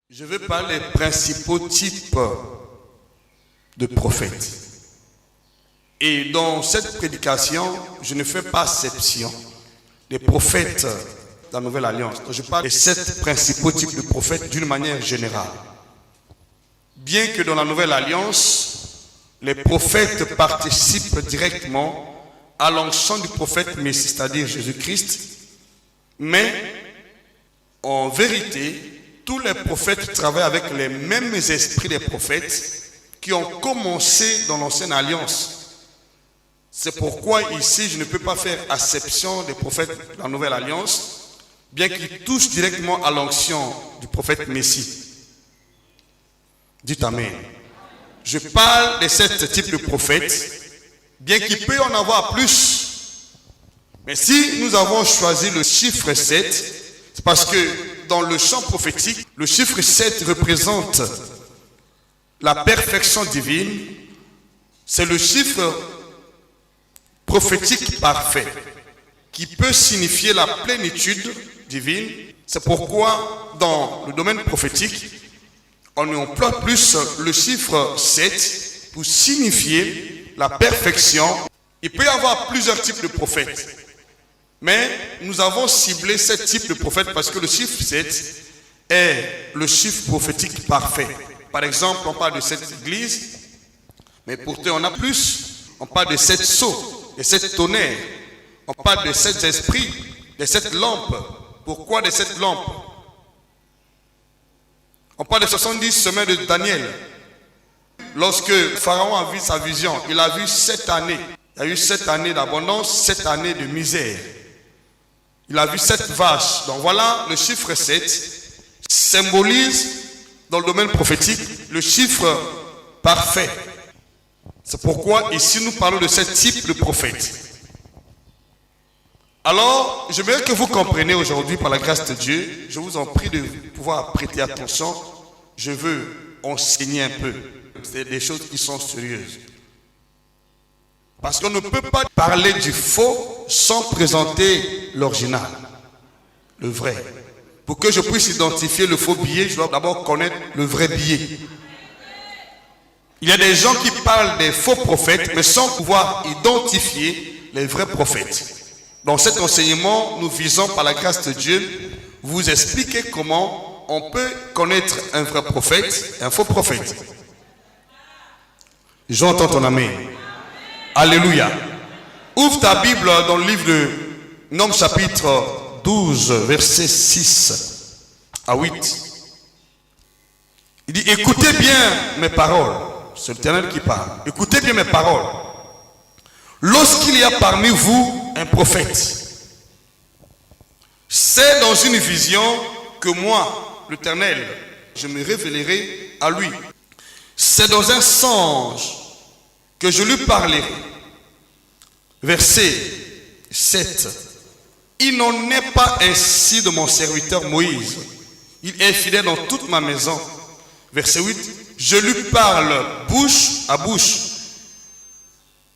Je vais parler des principaux types de prophètes. Et dans cette prédication, je ne fais pas exception des prophètes de la Nouvelle Alliance. Donc je parle des 7 principaux types de prophètes d'une manière générale. Bien que dans la Nouvelle Alliance, les prophètes participent directement à l'onction du prophète Messie, c'est-à-dire Jésus-Christ, mais en vérité, tous les prophètes travaillent avec les mêmes esprits des prophètes qui ont commencé dans l'Ancienne Alliance. C'est pourquoi ici, je ne peux pas faire exception des prophètes de la Nouvelle Alliance, bien qu'ils touchent directement à l'onction du prophète Messie. Dites Amen. Je parle de 7 types de prophètes, bien qu'il peut y en avoir plus. Mais si nous avons choisi le chiffre 7, c'est parce que dans le champ prophétique, le chiffre 7 représente la perfection divine. C'est le chiffre prophétique parfait qui peut signifier la plénitude divine. C'est pourquoi dans le domaine prophétique, on emploie plus le chiffre 7 pour signifier la perfection. Il peut y avoir plusieurs types de prophètes, mais nous avons ciblé 7 types de prophètes parce que le chiffre 7 est le chiffre prophétique parfait. Par exemple, on parle de 7 églises, mais pourtant on a plus. On parle de 7 sceaux, de 7 tonnerres. On parle de 7 esprits, de 7 lampes. Pourquoi de 7 lampes? On parle de 70 semaines de Daniel. Lorsque Pharaon a vu sa vision, il a vu 7 années. Il y a eu 7 années d'abondance, 7 années de misère. Il a vu 7 vaches. Donc voilà, le chiffre 7 symbolise dans le domaine prophétique le chiffre parfait. C'est pourquoi ici nous parlons de 7 types de prophètes. Alors, j'aimerais que vous compreniez aujourd'hui par la grâce de Dieu, je vous en prie de pouvoir prêter attention. Je veux enseigner un peu. C'est des choses qui sont sérieuses. Parce qu'on ne peut pas parler du faux sans présenter l'original, le vrai. Pour que je puisse identifier le faux billet, je dois d'abord connaître le vrai billet. Il y a des gens qui parlent des faux prophètes, mais sans pouvoir identifier les vrais prophètes. Dans cet enseignement, nous visons par la grâce de Dieu vous expliquer comment on peut connaître un vrai prophète et un faux prophète. J'entends ton amen. Alléluia. Ouvre ta Bible dans le livre de Nombres chapitre 12, versets 6 à 8. Il dit, écoutez bien mes paroles. C'est l'Éternel qui parle. Écoutez bien mes paroles. Lorsqu'il y a parmi vous un prophète, c'est dans une vision que moi, l'Éternel, je me révélerai à lui. C'est dans un songe que je lui parlerai. Verset 7. Il n'en est pas ainsi de mon serviteur Moïse. Il est fidèle dans toute ma maison. Verset 8. Je lui parle bouche à bouche.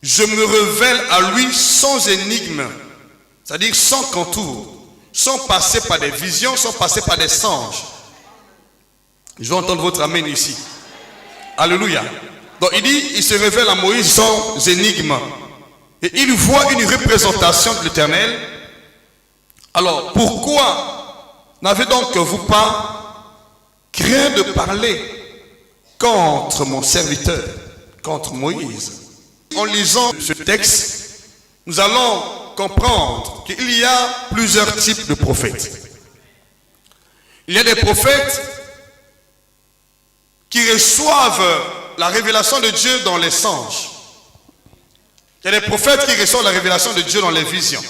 Je me révèle à lui sans énigme, c'est-à-dire sans contour, sans passer par des visions, sans passer par des songes. Je vais entendre votre amen ici. Alléluia. Donc il dit, il se révèle à Moïse sans énigme. Et il voit une représentation de l'Éternel. Alors, pourquoi n'avez donc vous pas craint de parler contre mon serviteur, contre Moïse? En lisant ce texte, nous allons comprendre qu'il y a plusieurs types de prophètes. Il y a des prophètes qui reçoivent la révélation de Dieu dans les songes. Il y a des prophètes qui reçoivent la révélation de Dieu dans les visions.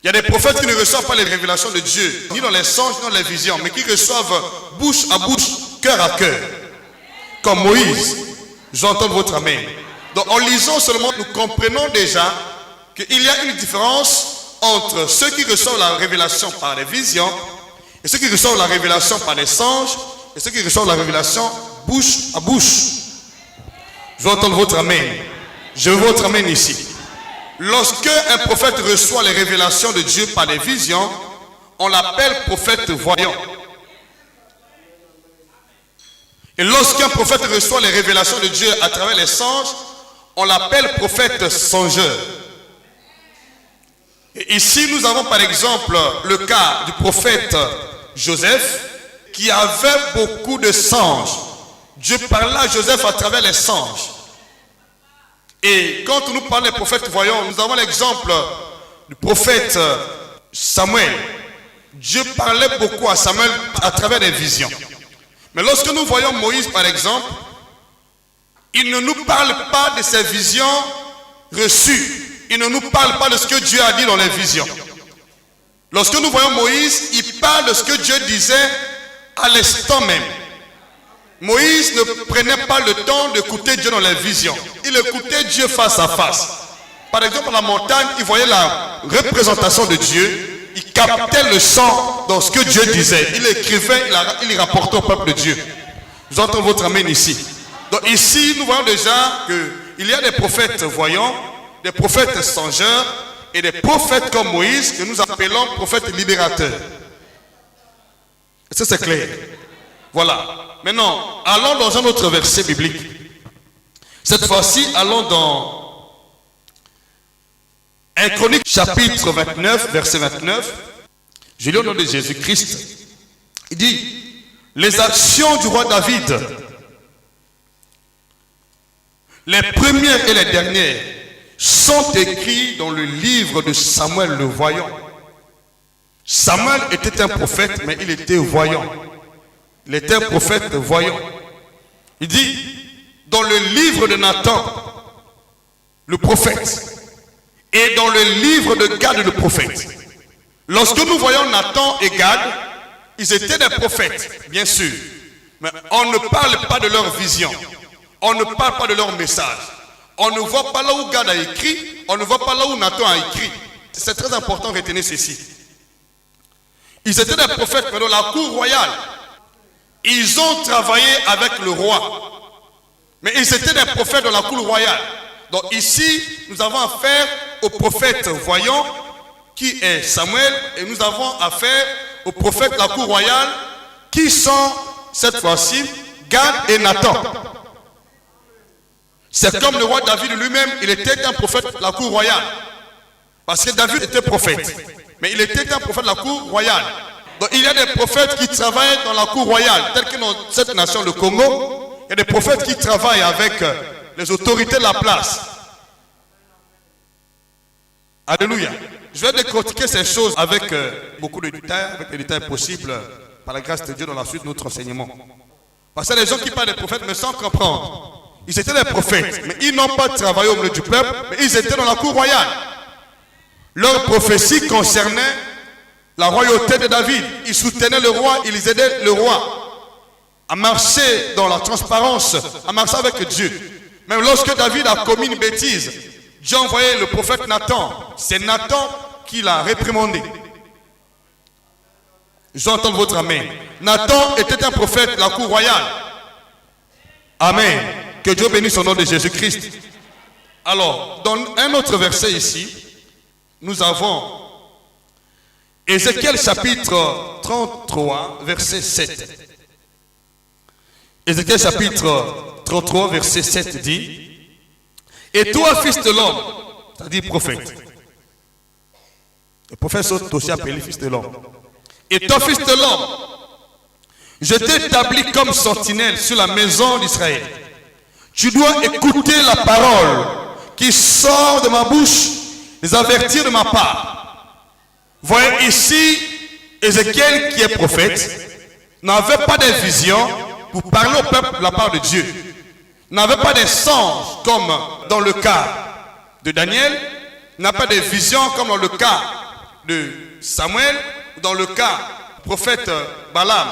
Il y a des prophètes qui ne reçoivent pas les révélations de Dieu, ni dans les songes, ni dans les visions, mais qui reçoivent bouche à bouche, cœur à cœur. Comme Moïse. J'entends votre amen. Donc en lisant seulement, nous comprenons déjà qu'il y a une différence entre ceux qui reçoivent la révélation par les visions et ceux qui reçoivent la révélation par les songes et ceux qui reçoivent la révélation bouche à bouche. Je veux entendre votre amen. Je veux votre amen ici. Lorsque un prophète reçoit les révélations de Dieu par les visions, on l'appelle prophète voyant. Et lorsqu'un prophète reçoit les révélations de Dieu à travers les songes, on l'appelle prophète songeur. Et ici, nous avons par exemple le cas du prophète Joseph, qui avait beaucoup de songes. Dieu parla à Joseph à travers les songes. Et quand on nous parle des prophètes voyants, nous avons l'exemple du prophète Samuel. Dieu parlait beaucoup à Samuel à travers des visions. Mais lorsque nous voyons Moïse par exemple, il ne nous parle pas de ses visions reçues. Il ne nous parle pas de ce que Dieu a dit dans les visions. Lorsque nous voyons Moïse, il parle de ce que Dieu disait à l'instant même. Moïse ne prenait pas le temps d'écouter Dieu dans les visions. Il écoutait Dieu face à face. Par exemple, à la montagne, il voyait la représentation de Dieu. Il captait le son dans ce que Dieu disait. Il écrivait, il rapportait au peuple de Dieu. Vous entendez votre amen ici. Donc ici, nous voyons déjà qu'il y a des prophètes voyants, des prophètes songeurs et des prophètes comme Moïse que nous appelons prophètes libérateurs. Est-ce que c'est clair? Voilà. Maintenant, allons dans un autre verset biblique. Cette fois-ci, allons dans 1 Chronique chapitre 29, verset 29. Je lis au nom de Jésus-Christ. Il dit, les actions du roi David, les premières et les dernières, sont écrites dans le livre de Samuel le voyant. Samuel était un prophète, mais il était voyant. Il était un prophète voyant. Il dit, dans le livre de Nathan, le prophète, et dans le livre de Gad, le prophète. Lorsque nous voyons Nathan et Gad, ils étaient des prophètes, bien sûr. Mais on ne parle pas de leur vision. On ne parle pas de leur message. On ne voit pas là où Gad a écrit, on ne voit pas là où Nathan a écrit. C'est très important de retenir ceci. Ils étaient des prophètes, mais dans la cour royale. Ils ont travaillé avec le roi. Mais ils étaient des prophètes dans la cour royale. Donc ici, nous avons affaire au prophète voyant, qui est Samuel, et nous avons affaire aux prophètes de la cour royale, qui sont, cette fois-ci, Gad et Nathan. C'est comme le roi David lui-même, il était un prophète de la cour royale. Parce que David était prophète. Mais il était un prophète de la cour royale. Donc il y a des prophètes qui travaillent dans la cour royale, tels que dans cette nation, le Congo. Il y a des prophètes qui travaillent avec les autorités de la place. Alléluia. Je vais décortiquer ces choses avec beaucoup de détails, avec les détails possibles, par la grâce de Dieu, dans la suite de notre enseignement. Parce que les gens qui parlent des prophètes, mais sans comprendre. Ils étaient des prophètes, mais ils n'ont pas travaillé au milieu du peuple, mais ils étaient dans la cour royale. Leur prophétie concernait la royauté de David. Ils soutenaient le roi, ils aidaient le roi à marcher dans la transparence, à marcher avec Dieu. Même lorsque David a commis une bêtise, Dieu a envoyé le prophète Nathan. C'est Nathan qui l'a réprimandé. J'entends votre amen. Nathan était un prophète de la cour royale. Amen. Que Dieu bénisse au nom de Jésus-Christ. Alors, dans un autre verset ici, nous avons Ézéchiel chapitre 33, verset 7. Ézéchiel chapitre 33, verset 7 dit, et toi, fils de l'homme, c'est-à-dire prophète. Le prophète sont aussi appelés fils de l'homme. Et toi, fils de l'homme, je t'ai établi comme sentinelle sur la maison d'Israël. Tu dois écouter la parole qui sort de ma bouche, les avertir de ma part. Voyez ici, Ézéchiel qui est prophète, n'avait pas de vision pour parler au peuple de la part de Dieu. N'avait pas de songes comme dans le cas de Daniel, n'a pas de vision comme dans le cas de Samuel, ou dans le cas du prophète Balaam.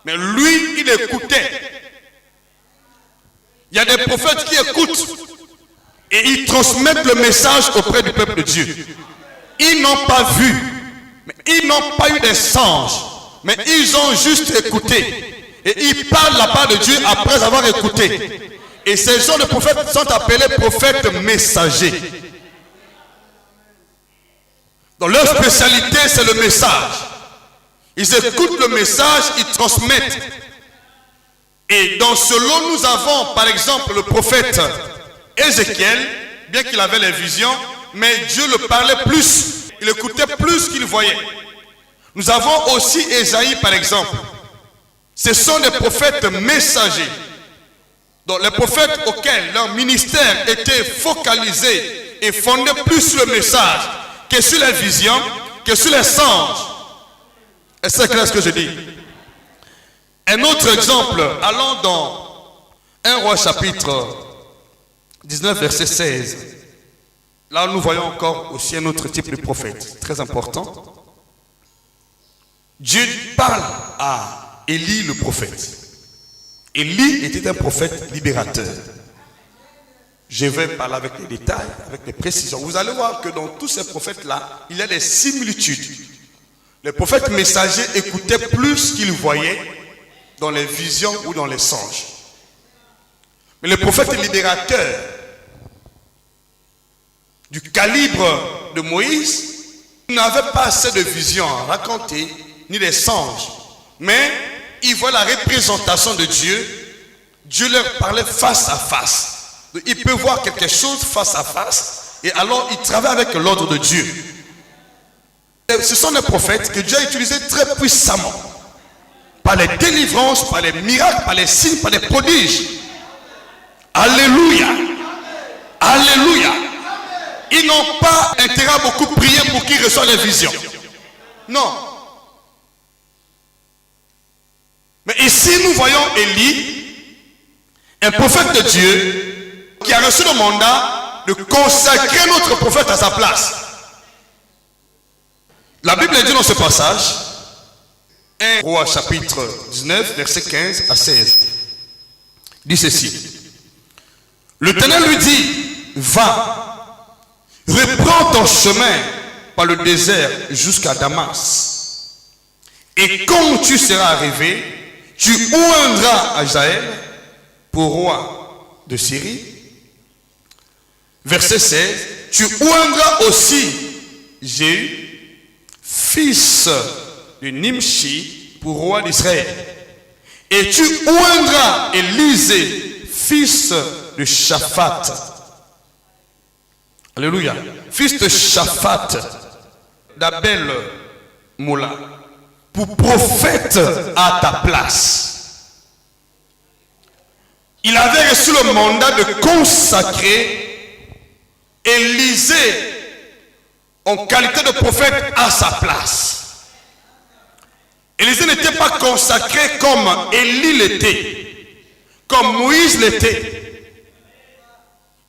Mais lui, il écoutait. Il y a des prophètes qui écoutent et ils transmettent le message auprès du peuple de Dieu. Ils n'ont pas vu, mais ils n'ont pas eu des songes, mais ils ont juste écouté. Et ils parlent la part de Dieu après avoir écouté. Et ces gens de prophètes sont appelés prophètes messagers. Donc leur spécialité, c'est le message. Ils écoutent le message, ils transmettent. Et dans ce lot, nous avons par exemple le prophète Ézéchiel, bien qu'il avait les visions, mais Dieu le parlait plus, il écoutait plus qu'il voyait. Nous avons aussi Ésaïe par exemple. Ce sont des prophètes messagers. Donc les prophètes auxquels leur ministère était focalisé et fondé plus sur le message que sur les visions, que sur les songes. Et c'est clair ce que je dis. Un autre exemple, allons dans 1 Roi chapitre 19 verset 16. Là nous voyons encore aussi un autre type de prophète, très important. Dieu parle à Élie le prophète. Élie était un prophète libérateur. Je vais parler avec les détails, avec les précisions. Vous allez voir que dans tous ces prophètes-là, il y a des similitudes. Les prophètes messagers écoutaient plus qu'ils voyaient dans les visions ou dans les songes. Mais les prophètes libérateurs du calibre de Moïse n'avaient pas assez de visions à raconter, ni des songes. Mais ils voient la représentation de Dieu. Dieu leur parlait face à face. Il peut voir quelque chose face à face. Et alors il travaille avec l'ordre de Dieu. Et ce sont des prophètes que Dieu a utilisés très puissamment. Par les délivrances, par les miracles, par les signes, par les prodiges. Alléluia. Alléluia. Ils n'ont pas intérêt à beaucoup prier pour qu'ils reçoivent les visions. Non. Mais ici, nous voyons Élie, un prophète de Dieu, qui a reçu le mandat de consacrer notre prophète à sa place. La Bible dit dans ce passage, 1 Roi chapitre 19, verset 15 à 16, dit ceci. L'Éternel lui dit, va, reprends ton chemin par le désert jusqu'à Damas. Et quand tu seras arrivé, tu oindras Hazaël pour roi de Syrie. Verset 16. Tu oindras aussi Jéhu, fils de Nimshi, pour roi d'Israël. Et tu oindras Élisée, fils de Shaphat. Alléluia. Fils de Shaphat, d'Abel Mola, pour prophète à ta place. Il avait reçu le mandat de consacrer Élisée en qualité de prophète à sa place. Élisée n'était pas consacré comme Élie l'était, comme Moïse l'était.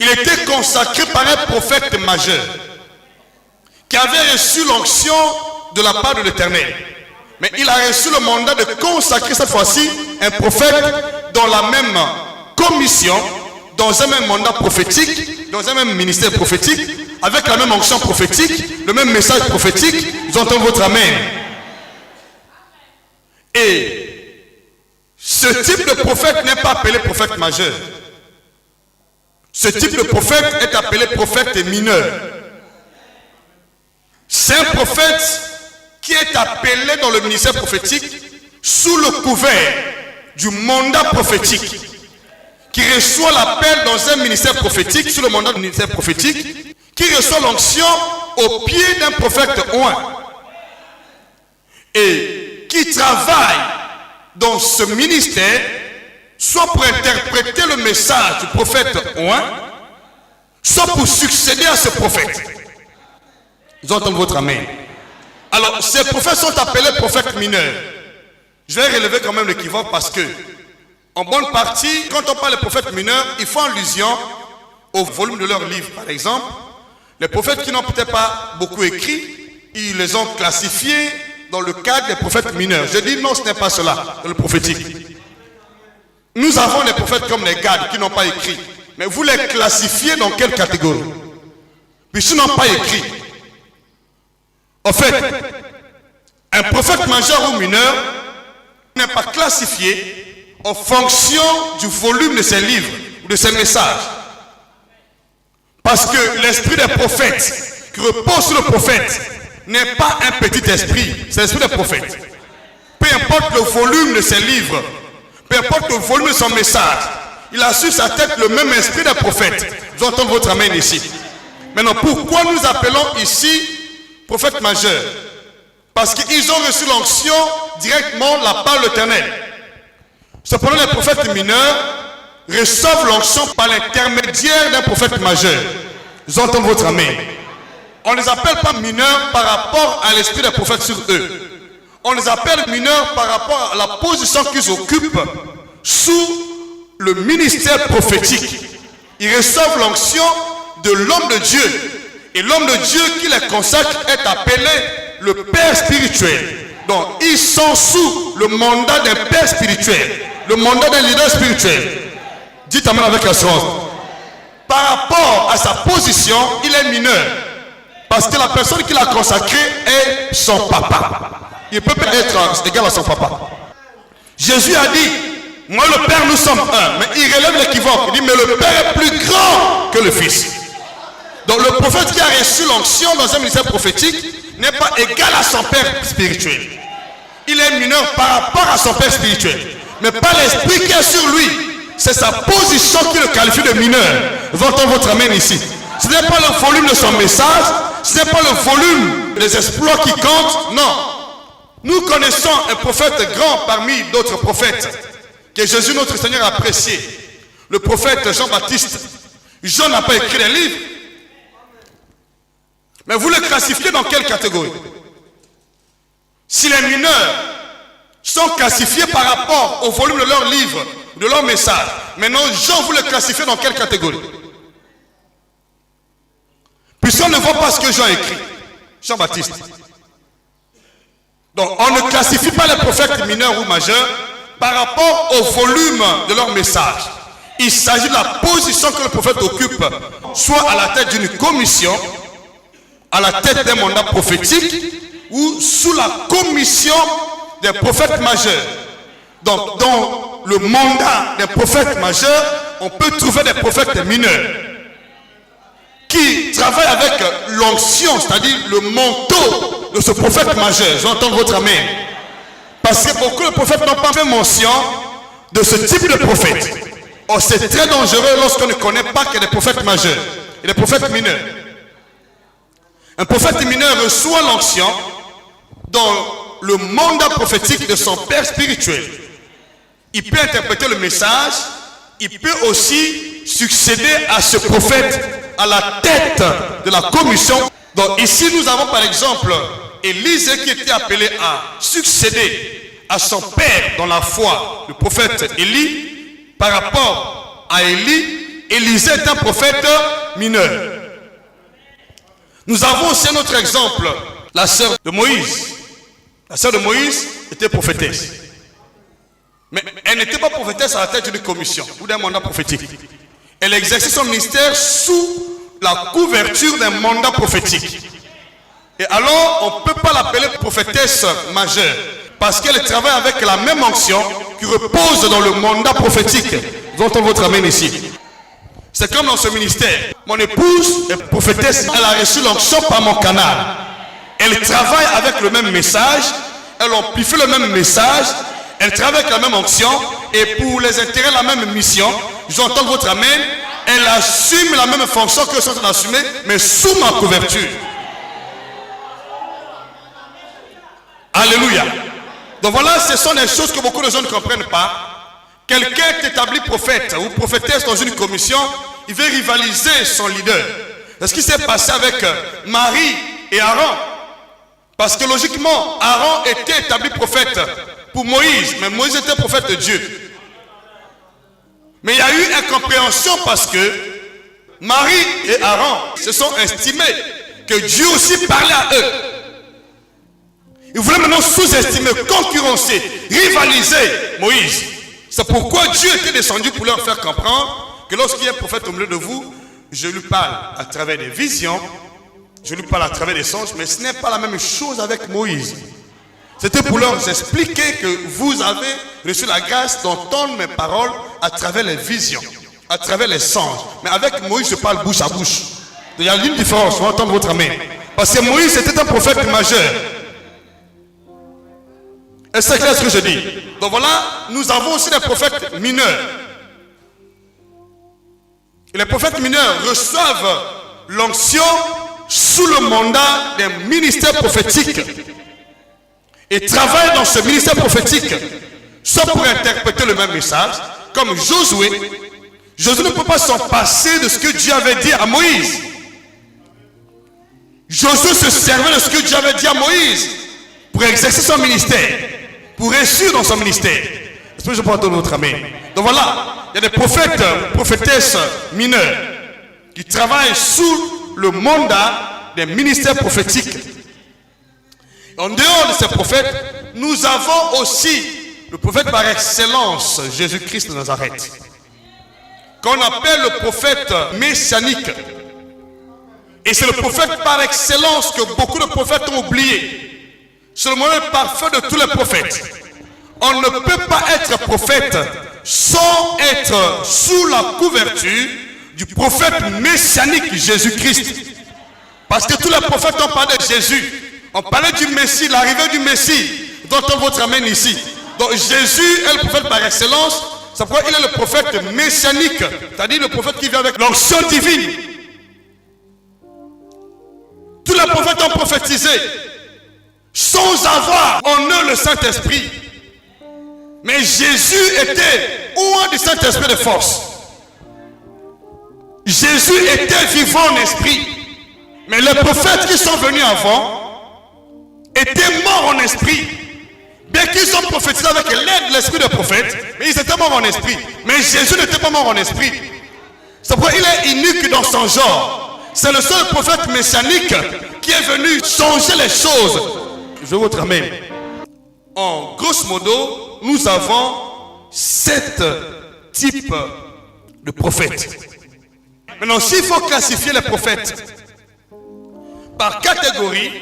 Il était consacré par un prophète majeur qui avait reçu l'onction de la part de l'Éternel. Mais il a reçu le mandat de consacrer cette fois-ci un prophète dans la même commission, dans un même mandat prophétique, dans un même ministère prophétique, avec la même onction prophétique, le même message prophétique. J'entends votre amen. Et ce type de prophète n'est pas appelé prophète majeur. Ce type de prophète est appelé prophète mineur. C'est un prophète qui est appelé dans le ministère prophétique sous le couvert du mandat prophétique, qui reçoit l'appel dans un ministère prophétique, sous le mandat du ministère prophétique, qui reçoit l'onction au pied d'un prophète oint et qui travaille dans ce ministère soit pour interpréter le message du prophète oint, soit pour succéder à ce prophète. Ils entendent votre amen. Alors, ces prophètes sont appelés prophètes mineurs. Je vais relever quand même l'équivoque parce que, en bonne partie, quand on parle de prophètes mineurs, ils font allusion au volume de leurs livres. Par exemple, les prophètes qui n'ont peut-être pas beaucoup écrit, ils les ont classifiés dans le cadre des prophètes mineurs. Je dis non, ce n'est pas cela, dans le prophétique. Nous avons des prophètes comme les Gad qui n'ont pas écrit. Mais vous les classifiez dans quelle catégorie? Puisqu'ils n'ont pas écrit. En fait, un prophète majeur ou mineur n'est pas classifié en fonction du volume de ses livres ou de ses messages. Parce que l'esprit des prophètes qui repose sur le prophète n'est pas un petit esprit, c'est l'esprit des prophètes. Peu importe le volume de ses livres, peu importe le volume de son message, il a sur sa tête le même esprit d'un prophète. Vous entendez votre amen ici. Maintenant, pourquoi nous appelons ici prophète majeur? Parce qu'ils ont reçu l'onction directement de la part de l'Éternel. Cependant, les prophètes mineurs reçoivent l'onction par l'intermédiaire d'un prophète majeur. Vous entendez votre amen. On ne les appelle pas mineurs par rapport à l'esprit des prophètes sur eux. On les appelle mineurs par rapport à la position qu'ils occupent sous le ministère prophétique. Ils reçoivent l'onction de l'homme de Dieu. Et l'homme de Dieu qui les consacre est appelé le Père spirituel. Donc, ils sont sous le mandat d'un Père spirituel, le mandat d'un leader spirituel. Dites amen avec assurance. Par rapport à sa position, il est mineur. Parce que la personne qui l'a consacré est son papa. Il peut pas être égal à son papa. Jésus a dit, moi le Père nous sommes un. Mais il relève l'équivoque. Il dit, mais le Père est plus grand que le Fils. Donc le prophète qui a reçu l'onction dans un ministère prophétique n'est pas égal à son Père spirituel. Il est mineur par rapport à son Père spirituel. Mais pas l'esprit qui est sur lui. C'est sa position qui le qualifie de mineur. Votons votre amen ici. Ce n'est pas le volume de son message. Ce n'est pas le volume des exploits qui compte. Non. Nous connaissons un prophète grand parmi d'autres prophètes que Jésus notre Seigneur a apprécié. Le prophète Jean-Baptiste. Jean n'a pas écrit un livre. Mais vous le classifiez dans quelle catégorie? Si les mineurs sont classifiés par rapport au volume de leur livre, de leur message, maintenant Jean, vous le classifiez dans quelle catégorie? Puisqu'on ne voit pas ce que Jean écrit. Jean-Baptiste. Donc on ne classifie pas les prophètes mineurs ou majeurs par rapport au volume de leur message. Il s'agit de la position que le prophète occupe, soit à la tête d'une commission, à la tête d'un mandat prophétique, ou sous la commission des prophètes majeurs. Donc dans le mandat des prophètes majeurs, on peut trouver des prophètes mineurs qui travaillent avec l'onction, c'est-à-dire le manteau de ce prophète majeur. J'entends votre amen. Parce que beaucoup de prophètes n'ont pas fait mention de ce type de prophète. Or, c'est très dangereux lorsqu'on ne connaît pas qu'il y a des prophètes majeurs et des prophètes mineurs. Un prophète mineur reçoit l'onction dans le mandat prophétique de son père spirituel. Il peut interpréter le message, il peut aussi succéder à ce prophète à la tête de la commission. Donc ici nous avons par exemple Élise qui était appelé à succéder à son père dans la foi, le prophète Élie. Par rapport à Élie, Élisée est un prophète mineur. Nous avons aussi un autre exemple, la sœur de Moïse. La sœur de Moïse était prophétesse. Mais elle n'était pas prophétesse à la tête d'une commission ou d'un mandat prophétique. Elle exerçait son ministère sous la couverture d'un mandat prophétique. Et alors, on ne peut pas l'appeler prophétesse majeure parce qu'elle travaille avec la même onction qui repose dans le mandat prophétique. Dont on votre amène ici. C'est comme dans ce ministère. Mon épouse est prophétesse. Elle a reçu l'onction par mon canal. Elle travaille avec le même message. Elle amplifie le même message. Elle travaille avec la même onction. Et pour les intérêts, la même mission. J'entends votre amène. Elle assume la même fonction que je suis en train d'assumer, mais sous ma couverture. Alléluia. Donc voilà, ce sont des choses que beaucoup de gens ne comprennent pas. Quelqu'un est établi prophète ou prophétesse dans une commission, il veut rivaliser son leader. C'est ce qui s'est passé avec Marie et Aaron. Parce que logiquement, Aaron était établi prophète pour Moïse, mais Moïse était prophète de Dieu. Mais il y a eu incompréhension parce que Marie et Aaron se sont estimés que Dieu aussi parlait à eux. Ils voulaient maintenant sous-estimer, concurrencer, rivaliser Moïse. C'est pourquoi Dieu était descendu pour leur faire comprendre que lorsqu'il y a un prophète au milieu de vous, je lui parle à travers des visions, je lui parle à travers des songes, mais ce n'est pas la même chose avec Moïse. C'était pour leur expliquer que vous avez reçu la grâce d'entendre mes paroles à travers les visions, à travers les songes. Mais avec Moïse, je parle bouche à bouche. Il y a une différence, on va entendre votre amen. Parce que Moïse était un prophète majeur. Est-ce clair ce que je dis? Donc voilà, nous avons aussi des prophètes mineurs. Et les prophètes mineurs reçoivent l'onction sous le mandat d'un ministère prophétique et travaillent dans ce ministère prophétique, soit pour interpréter le même message, comme Josué. Josué ne peut pas s'en passer de ce que Dieu avait dit à Moïse. Josué se servait de ce que Dieu avait dit à Moïse pour exercer son ministère, pour réussir dans son ministère. Est-ce que je peux entendre notre amen? Donc voilà, il y a des prophètes, prophétesses mineurs qui travaillent sous le mandat des ministères prophétiques. En dehors de ces prophètes, nous avons aussi le prophète par excellence, Jésus-Christ de Nazareth, qu'on appelle le prophète messianique. Et c'est le prophète par excellence que beaucoup de prophètes ont oublié. C'est le modèle parfait de tous les prophètes. On ne peut pas être prophète sans être sous la couverture du prophète messianique Jésus-Christ. Parce que tous les prophètes ont parlé de Jésus. On parlait du Messie, l'arrivée du Messie, dont on votre amène ici. Donc Jésus est le prophète par excellence. C'est pourquoi il est le prophète messianique, c'est-à-dire le prophète qui vient avec l'onction divine. Tous les prophètes ont prophétisé sans avoir en eux le Saint-Esprit. Mais Jésus était loin du Saint-Esprit de force. Jésus était vivant en esprit. Mais les prophètes qui sont venus avant étaient morts en esprit. Bien qu'ils ont prophétisé avec l'aide de l'esprit des prophètes, mais ils étaient morts en esprit. Mais Jésus n'était pas mort en esprit. C'est pourquoi il est unique dans son genre. C'est le seul prophète messianique qui est venu changer les choses. Je vous ramène. En grosso modo, nous avons 7 types de prophètes. Maintenant, s'il faut classifier les prophètes par catégorie,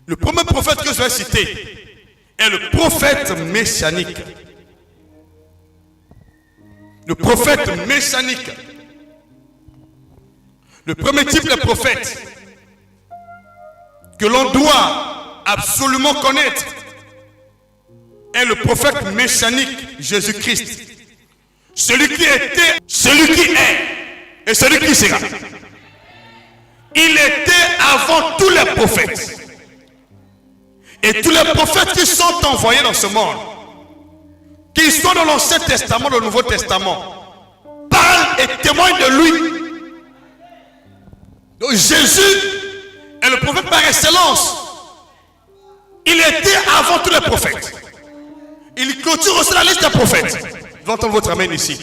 le premier prophète que je vais citer est le prophète messianique. Le prophète messianique. Le premier type de prophète que l'on doit absolument connaître est le prophète messianique Jésus-Christ. Celui qui était, celui qui est et celui qui sera. Il était avant tous les prophètes. Et tous les prophètes qui sont envoyés dans ce monde, qu'ils soient dans l'Ancien Testament, dans le Nouveau Testament, parlent et témoignent de lui. Donc Jésus est le prophète par excellence. Il était avant tous les prophètes. Il clôture aussi la liste des prophètes. Je vais entendre votre amen ici.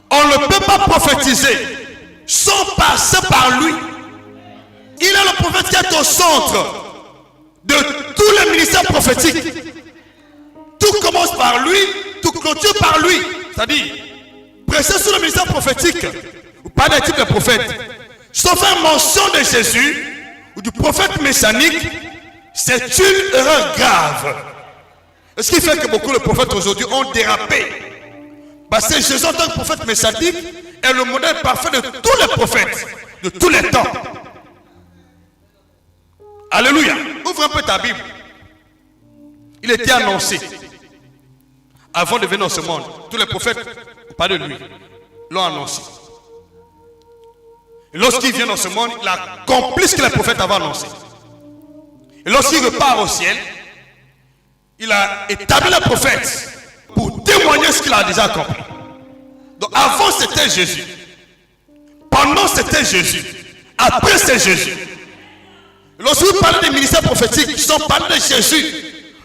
On ne peut pas prophétiser sans passer par lui. Il est le prophète qui est au centre de tous les ministères prophétiques. Tout commence par lui, tout clôture par lui. C'est-à-dire, prêcher sur le ministère prophétique, ou pas des types de prophètes, sans faire mention de Jésus ou du prophète messianique, c'est une erreur grave. Ce qui fait que beaucoup de prophètes aujourd'hui ont dérapé. Parce que Jésus en tant que prophète messianique est le modèle parfait de tous les prophètes, de tous les temps. Alléluia. Ouvre un peu ta Bible. Il était annoncé avant de venir dans ce monde. Tous les prophètes, pas de lui, l'ont annoncé. Et lorsqu'il vient dans ce monde, il accomplit ce que les prophètes avaient annoncé. Et lorsqu'il repart au ciel, il a établi les prophètes pour témoigner ce qu'il a déjà accompli. Donc avant c'était Jésus. Pendant c'était Jésus. Après c'est Jésus. Lorsque vous parlez des ministères prophétiques, ils sont parlés de Jésus.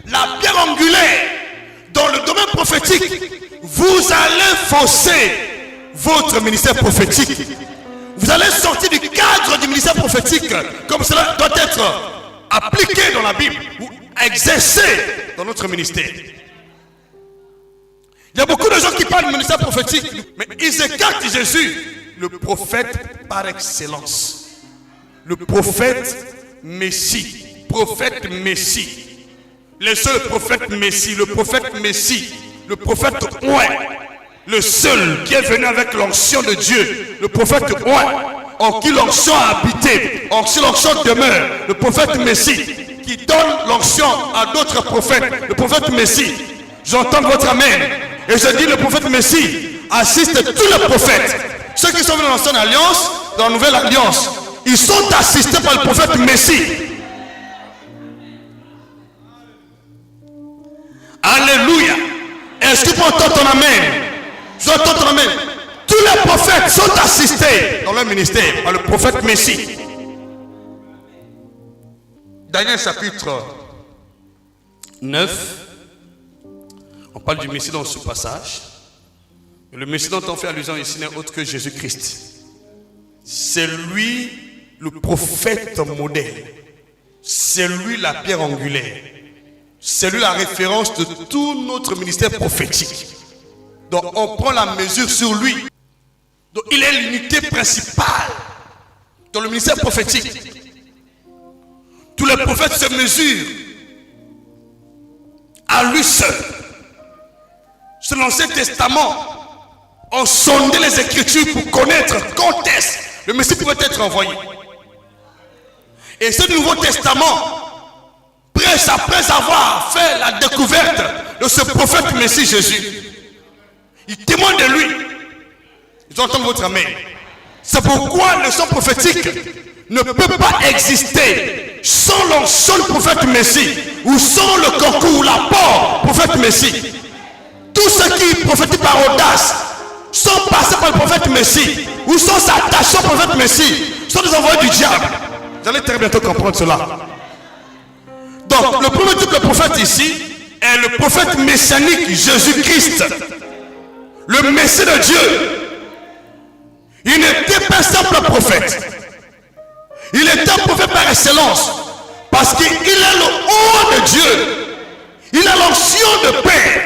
La pierre angulaire dans le domaine prophétique, vous allez fausser votre ministère prophétique. Vous allez sortir du cadre du ministère prophétique comme cela doit être appliqué dans la Bible ou exercé dans notre ministère. Il y a beaucoup de gens qui parlent du ministère prophétique, mais ils écartent Jésus, le prophète par excellence. Le prophète Messie. Prophète Messie. Le seul prophète Messie, le prophète Messie, le prophète Ouai, le seul qui est venu avec l'onction de Dieu, le prophète Ouai, en qui l'onction a habité, en qui l'onction demeure, le prophète Messie, qui donne l'onction à d'autres prophètes, le prophète Messie. J'entends votre amen. Et je dis le prophète Messie assiste tous les prophètes. Ceux qui sont venus dans l'ancienne alliance, dans la nouvelle alliance, ils sont assistés par le prophète Messie. Alléluia. Est-ce que tu peux entendre ton amen? J'entends ton amen. Tous les prophètes sont assistés dans leur ministère par le prophète Messie. Daniel chapitre 9. On parle du Messie dans ce passage. Le Messie dont on fait allusion ici n'est autre que Jésus-Christ. C'est lui le prophète modèle. C'est lui la pierre angulaire. C'est lui la référence de tout notre ministère prophétique. Donc on prend la mesure sur lui. Donc il est l'unité principale dans le ministère prophétique. Tous les prophètes se mesurent à lui seul. Sur l'Ancien Testament, on sondait les Écritures pour connaître quand est-ce le Messie pouvait être envoyé. Et ce Nouveau Testament, après avoir fait la découverte de ce prophète Messie Jésus, il témoigne de lui. Ils entendent votre amen. C'est pourquoi le son prophétique ne peut pas exister sans l'onction du prophète Messie ou sans le concours ou l'apport du prophète Messie. Tous ceux qui prophétisent par audace sont passés par le prophète Messie ou sont attachés au prophète Messie, sont des envoyés du diable. Vous allez très bientôt comprendre cela. Donc, le premier type de prophète ici est le prophète messianique Jésus-Christ, le Messie de Dieu. Il n'était pas un simple prophète. Il était un prophète par excellence parce qu'il est le haut de Dieu. Il a l'onction de Père,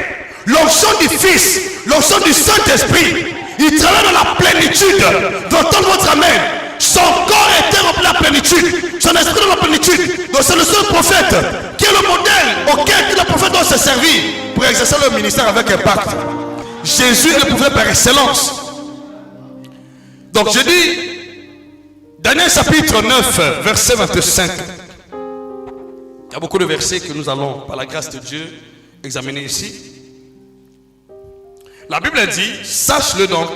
l'onction du Fils, l'onction du Saint-Esprit. Il travaille dans la plénitude. D'entendre votre amen. Son corps était rempli de la plénitude. Son esprit dans la plénitude. Donc c'est le seul prophète qui est le modèle auquel tous les prophètes doivent se servir pour exercer leur ministère avec impact. Jésus est le prophète par excellence. Donc je dis, Daniel chapitre 9, verset 25. Il y a beaucoup de versets que nous allons, par la grâce de Dieu, examiner ici. La Bible dit, sache-le donc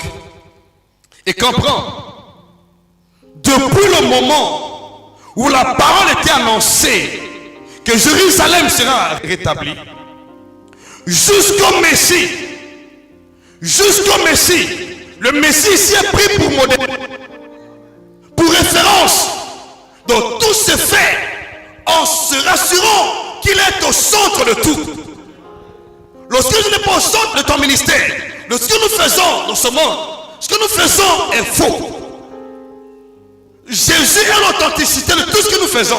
et comprends. Depuis le moment où la parole était annoncée que Jérusalem sera rétablie, jusqu'au Messie, le Messie ici est pris pour modèle, pour référence. Donc tout se fait en se rassurant qu'il est au centre de tout. Lorsque je n'ai pas au centre de ton ministère, de ce que nous faisons dans ce monde, ce que nous faisons est faux. Jésus est l'authenticité de tout ce que nous faisons.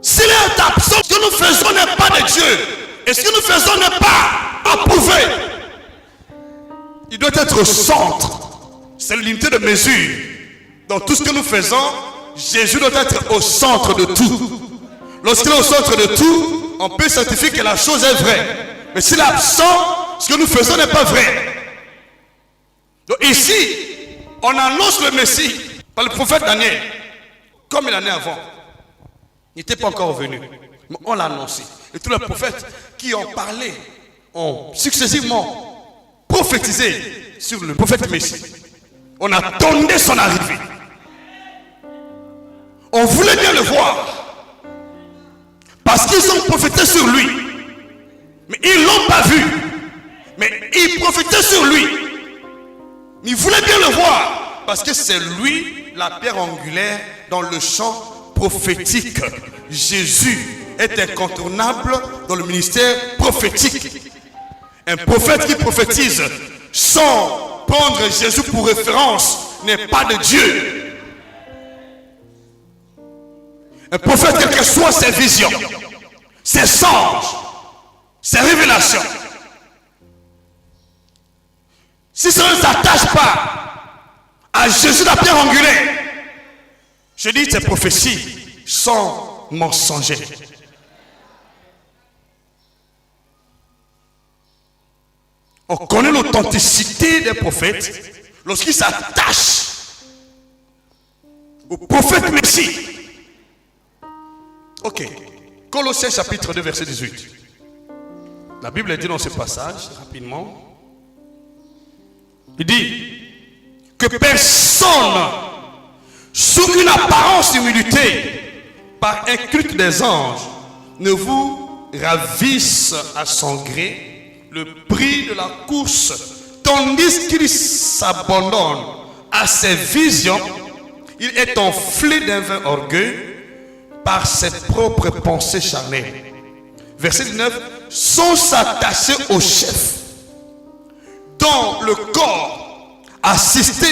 S'il est absent, ce que nous faisons n'est pas de Dieu. Et ce que nous faisons n'est pas approuvé. Il doit être au centre. C'est l'unité de mesure. Dans tout ce que nous faisons, Jésus doit être au centre de tout. Lorsqu'il est au centre de tout, on peut certifier que la chose est vraie. Mais s'il est absent, ce que nous faisons n'est pas vrai. Donc ici, on annonce le Messie par le prophète Daniel, comme l'année avant. Il n'était pas encore venu, mais on l'a annoncé. Et tous les prophètes qui ont parlé ont successivement prophétisé sur le prophète Messie. On attendait son arrivée. On voulait bien le voir. Parce qu'ils ont prophétisé sur lui. Mais ils ne l'ont pas vu. Mais ils prophétisaient sur lui. Mais ils voulaient bien le voir. Parce que c'est lui la pierre angulaire dans le champ prophétique. Jésus est incontournable dans le ministère prophétique. Un prophète qui prophétise sans prendre Jésus pour référence n'est pas de Dieu. Un prophète, quelles que soient ses visions, ses songes, ses révélations, si ça ne s'attache pas à Jésus la pierre angulaire, je dis ces prophéties sont mensongères. On connaît l'authenticité des prophètes lorsqu'ils s'attachent au prophète Messie. Ok. Colossiens chapitre 2, verset 18. La Bible dit dans ce passage, rapidement, il dit que personne, sous une apparence d'humilité, par un culte des anges, ne vous ravisse à son gré le prix de la course, tandis qu'il s'abandonne à ses visions, il est enflé d'un vain orgueil par ses propres pensées charnelles. Verset 19, sont s'attacher au chef, dans le corps, assisté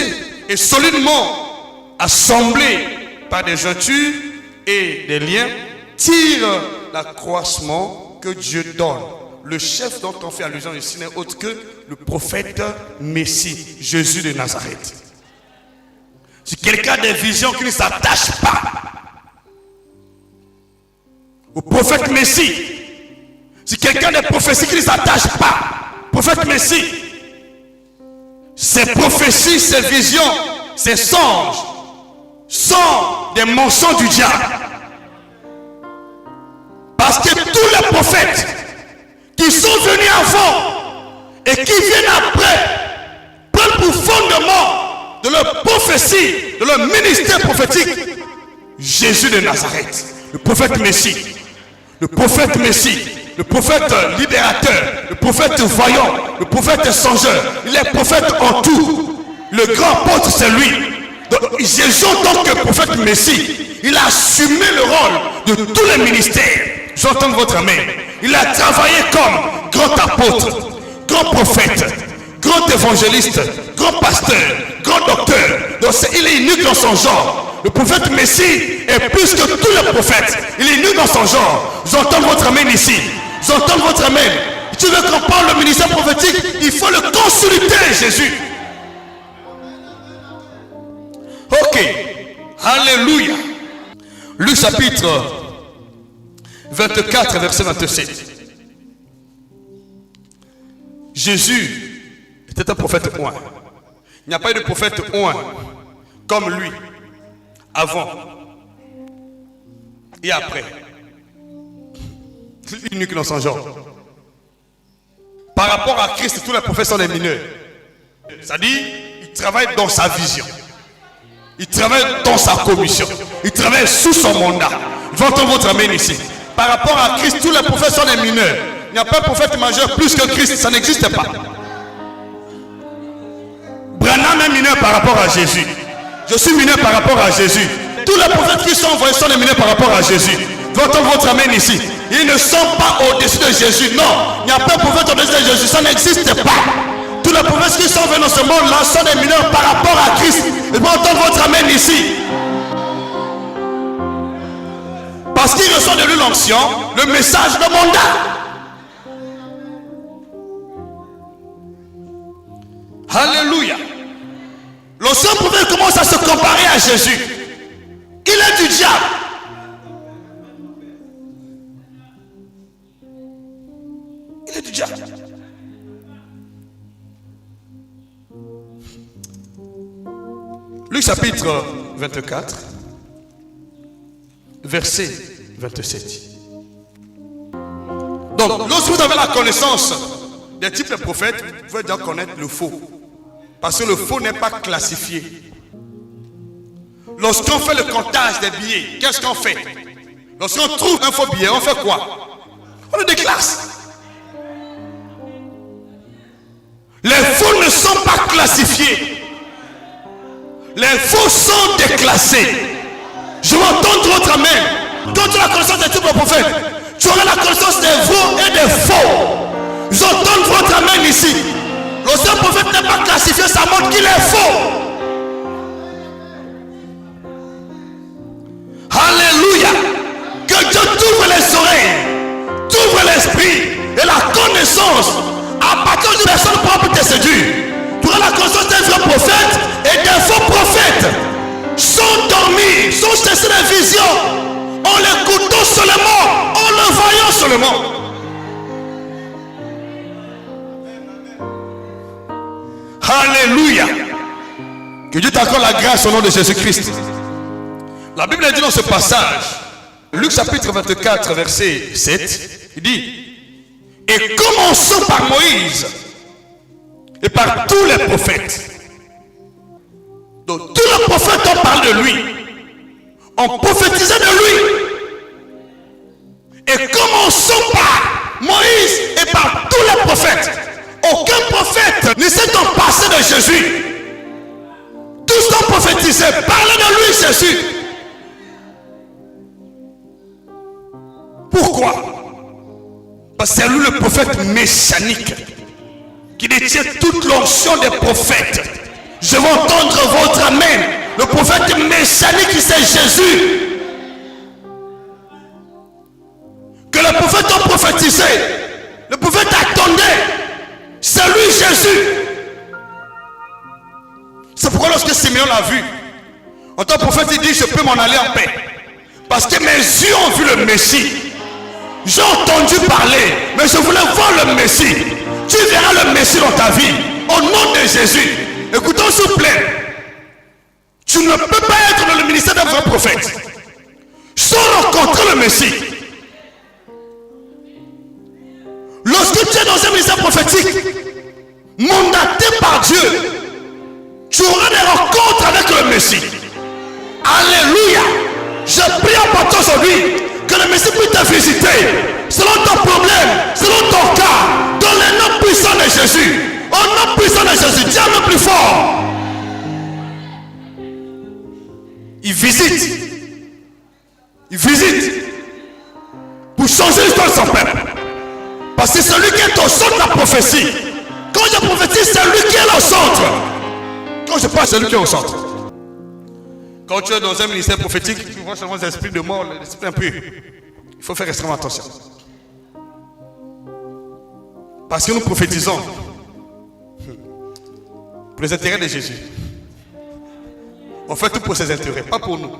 et solidement assemblé par des jointures et des liens, tire l'accroissement que Dieu donne. Le chef dont on fait allusion ici n'est autre que le prophète Messie, Jésus de Nazareth. Si quelqu'un a des visions qui ne s'attachent pas au prophète Messie, si quelqu'un a des prophéties qui ne s'attachent pas au prophète Messie, ces prophéties, ces visions, ces songes sont des mensonges du diable. Parce que tous les prophètes qui sont venus avant et qui viennent après prennent pour fondement de leur prophétie, de leur ministère prophétique, Jésus de Nazareth, le prophète Messie, le prophète Messie, le prophète libérateur, le prophète voyant, le prophète songeur. Il est prophète en tout. Le grand apôtre, c'est lui. Donc, Jésus, en tant que prophète Messie, il a assumé le rôle de tous les ministères. J'entends votre amen. Il a travaillé comme grand apôtre, grand prophète, grand évangéliste, grand pasteur, grand docteur. Donc il est unique dans son genre. Le prophète Messie est plus que tous les prophètes. Il est unique dans son genre. J'entends votre amen ici. J'entends votre amen. Tu veux qu'on parle le ministère prophétique, il faut le consulter, Jésus. Ok. Alléluia. Luc chapitre 24, verset 27. Jésus était un prophète oint. Il n'y a pas eu de prophète oint comme lui, avant et après. Unique dans son genre. Par rapport à Christ, tous les prophètes sont des mineurs. C'est-à-dire, il travaille dans sa vision. Il travaille dans sa commission. Il travaille sous son mandat. J'entends votre amen ici. Par rapport à Christ, tous les prophètes sont des mineurs. Il n'y a pas de prophète majeur plus que Christ. Ça n'existe pas. Branham est mineur par rapport à Jésus. Je suis mineur par rapport à Jésus. Tous les prophètes qui sont envoyés sont des mineurs par rapport à Jésus. J'entends votre amen ici. Ils ne sont pas au-dessus de Jésus. Non, il n'y a pas de prophète au-dessus de Jésus. Ça n'existe pas. Tous les prophètes qui sont venus dans ce monde-là sont des mineurs par rapport à Christ. Et vous entendez votre amen ici. Parce qu'il reçoit de lui l'onction, le message, le mandat. Alléluia. L'ancien prophète commence à se comparer à Jésus. Il est du diable. Il est du diable. Luc chapitre 24, verset 27. Donc, lorsque vous avez la connaissance des types de prophètes, vous pouvez déjà connaître le faux. Parce que le faux n'est pas classifié. Lorsqu'on fait le comptage des billets, qu'est-ce qu'on fait? Lorsqu'on trouve un faux billet, on fait quoi? On le déclasse. Les faux ne sont pas classifiés. Les faux sont déclassés. Je vais entendre votre amen. Quand tu as la connaissance des types de prophètes, tu auras la connaissance des faux et des faux. J'entends votre amen ici. L'ancien prophète n'est pas classifié, ça montre qu'il est faux. Alléluia. Que Dieu t'ouvre les oreilles, t'ouvre l'esprit et la connaissance. À partir d'une personne propre te séduire. Tu auras la connaissance des vrais prophètes et des faux prophètes. Sont dormis, sont cessés des visions. En l'écoutant seulement, en le voyant seulement. Alléluia. Que Dieu t'accorde la grâce au nom de Jésus-Christ. La Bible dit dans ce passage, Luc chapitre 24, verset 7, il dit, et commençons par Moïse et par tous les prophètes. Donc tous les prophètes ont parlé de lui, ont prophétisé de lui. Et commençons par Moïse et par tous les prophètes. Aucun prophète ne s'est passé de Jésus. Tous ont prophétisé, parlez de lui Jésus. Pourquoi? Parce que c'est lui le prophète messianique qui détient toute l'onction des prophètes. Je veux entendre votre amen. Le prophète messianique, c'est Jésus. Que le prophète a prophétisé, le prophète attendait, c'est lui Jésus. C'est pourquoi lorsque Simeon l'a vu, en tant que prophète, il dit, je peux m'en aller en paix. Parce que mes yeux ont vu le Messie. J'ai entendu parler, mais je voulais voir le Messie. Tu verras le Messie dans ta vie, au nom de Jésus. Écoutons s'il vous plaît. Tu ne peux pas être dans le ministère d'un vrai prophète sans rencontrer le Messie. Lorsque tu es dans un ministère prophétique, mandaté par Dieu, tu auras des rencontres avec le Messie. Alléluia. Je prie en partant aujourd'hui que le Messie puisse te visiter selon ton problème, selon ton cas, dans le nom puissant de Jésus. Au nom puissant de Jésus, dis le plus fort. Il visite pour changer l'histoire de son peuple. Parce que c'est celui qui est au centre de la prophétie. Quand je prophétise, c'est lui qui est au centre. Quand je parle, c'est lui qui est au centre. Quand tu es dans un ministère prophétique, tu vois seulement des esprits de mort, des esprits impurs. Il faut faire extrêmement attention. Parce que nous prophétisons pour les intérêts de Jésus. On fait tout pour ses intérêts, pas pour nous.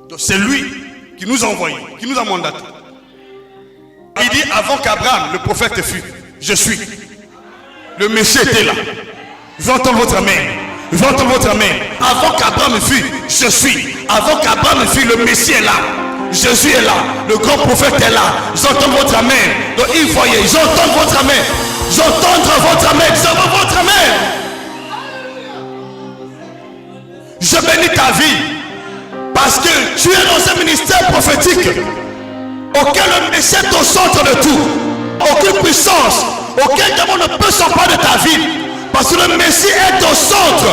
Donc c'est lui qui nous a envoyés, qui nous a mandatés. Il dit avant qu'Abraham, le prophète, fût, je suis. Le Messie était là. Je veux entendre votre amen. Je veux entendre votre amen. Avant qu'Abraham fût, je suis. Avant qu'Abraham fût, le Messie est là. Jésus est là. Le grand prophète est là. J'entends votre amen. Donc il voyait, j'entends votre amen. J'entends votre amen. J'entends votre amen. Je bénis ta vie. Parce que tu es dans un ministère prophétique auquel le Messie est au centre de tout. Aucune puissance, aucun démon ne peut s'emparer de ta vie. Parce que le Messie est au centre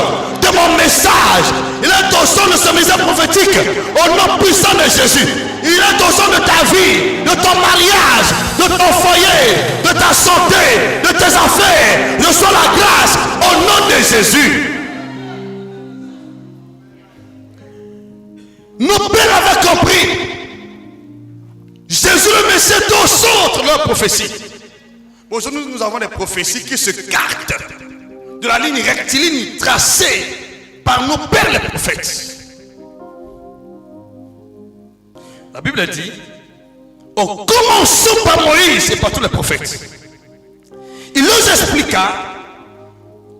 de mon message. Il est au centre de ce ministère prophétique. Au nom puissant de Jésus. Il est au centre de ta vie, de ton mariage, de ton foyer, de ta santé, de tes affaires. Reçois la grâce au nom de Jésus. Nos pères avaient compris. Jésus le Messie est au centre de leur prophétie. Aujourd'hui, nous avons des prophéties qui se cartent de la ligne rectiligne tracée par nos pères les prophètes. La Bible dit, en commençant par Moïse et par tous les prophètes. Il nous expliqua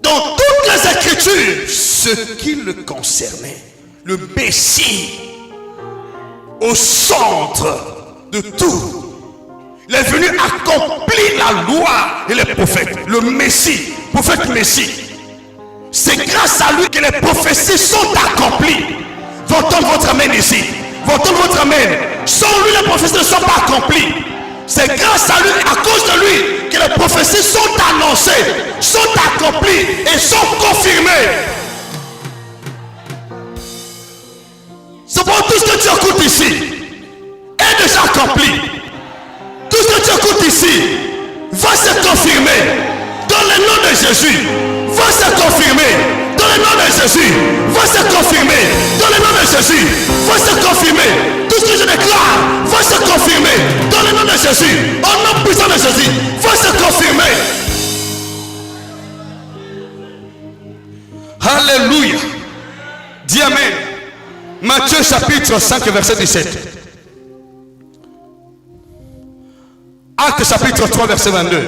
dans toutes les Écritures ce qui le concernait. Le Messie au centre de tout. Il est venu accomplir la loi et les prophètes. Le Messie, prophète Messie. C'est grâce à lui que les prophéties sont accomplies. Votons votre amen ici. Votons votre amen. Sans lui, les prophéties ne sont pas accomplies. C'est grâce à lui, à cause de lui, que les prophéties sont annoncées, sont accomplies et sont confirmées. C'est pour tout ce que tu écoutes ici est déjà accompli. Tout ce que tu écoutes ici va se confirmer dans le nom de Jésus. Va se confirmer dans le nom de Jésus. Va se confirmer dans le nom de Jésus. Va se confirmer. Tout ce que je déclare va se confirmer dans le nom de Jésus. Au nom puissant de Jésus, va se confirmer. Alléluia. Dis amen. Matthieu chapitre 5 verset 17. Acte chapitre 3 verset 22.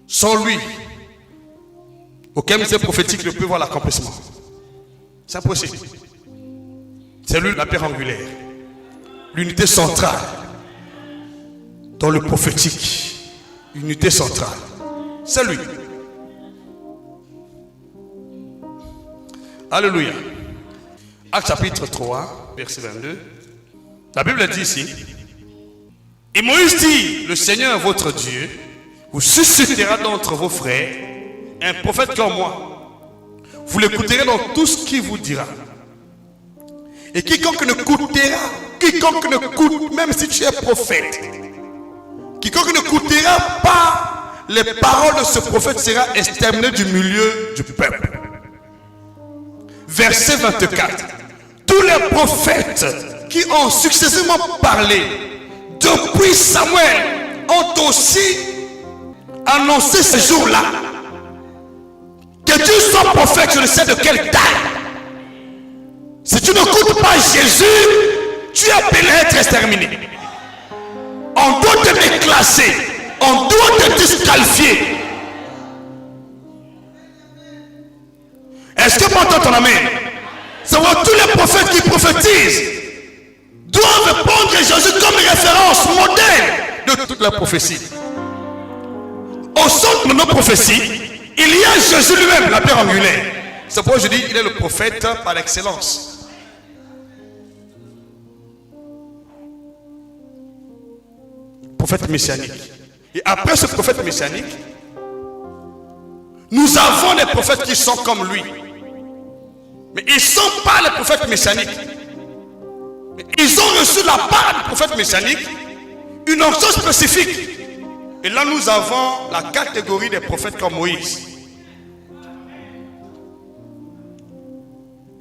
Sans lui, aucun ministère prophétique ne peut voir l'accomplissement. C'est impossible. C'est lui la pierre angulaire. L'unité centrale dans le prophétique. Unité centrale. C'est lui. Alléluia. Acte chapitre 3, verset 22. La Bible dit ici. Et Moïse dit, le Seigneur votre Dieu vous suscitera d'entre vos frères un prophète comme moi. Vous l'écouterez dans tout ce qu'il vous dira. Et quiconque ne coûtera, même si tu es prophète, quiconque ne coûtera pas les paroles de ce prophète sera exterminé du milieu du peuple. Verset 24. Tous les prophètes qui ont successivement parlé depuis Samuel ont aussi annoncé ce jour-là. Que tu sois prophète, je ne sais de quelle taille. Si tu ne n'écoutes pas Jésus, tu es appelé à être exterminé. On doit te déclasser. On doit te disqualifier. Est-ce que tu entends ton amen? C'est vrai, tous les prophètes qui prophétisent doivent prendre Jésus comme référence, modèle de toute la prophétie. Au centre de nos prophéties, il y a Jésus lui-même, la pierre angulaire. C'est pourquoi je dis qu'il est le prophète par excellence. Prophète messianique. Et après ce prophète messianique, nous avons des prophètes qui sont comme lui. Mais ils ne sont pas les prophètes messianiques. Mais ils ont reçu la part du prophète messianique, une onction spécifique. Et là nous avons la catégorie des prophètes comme Moïse.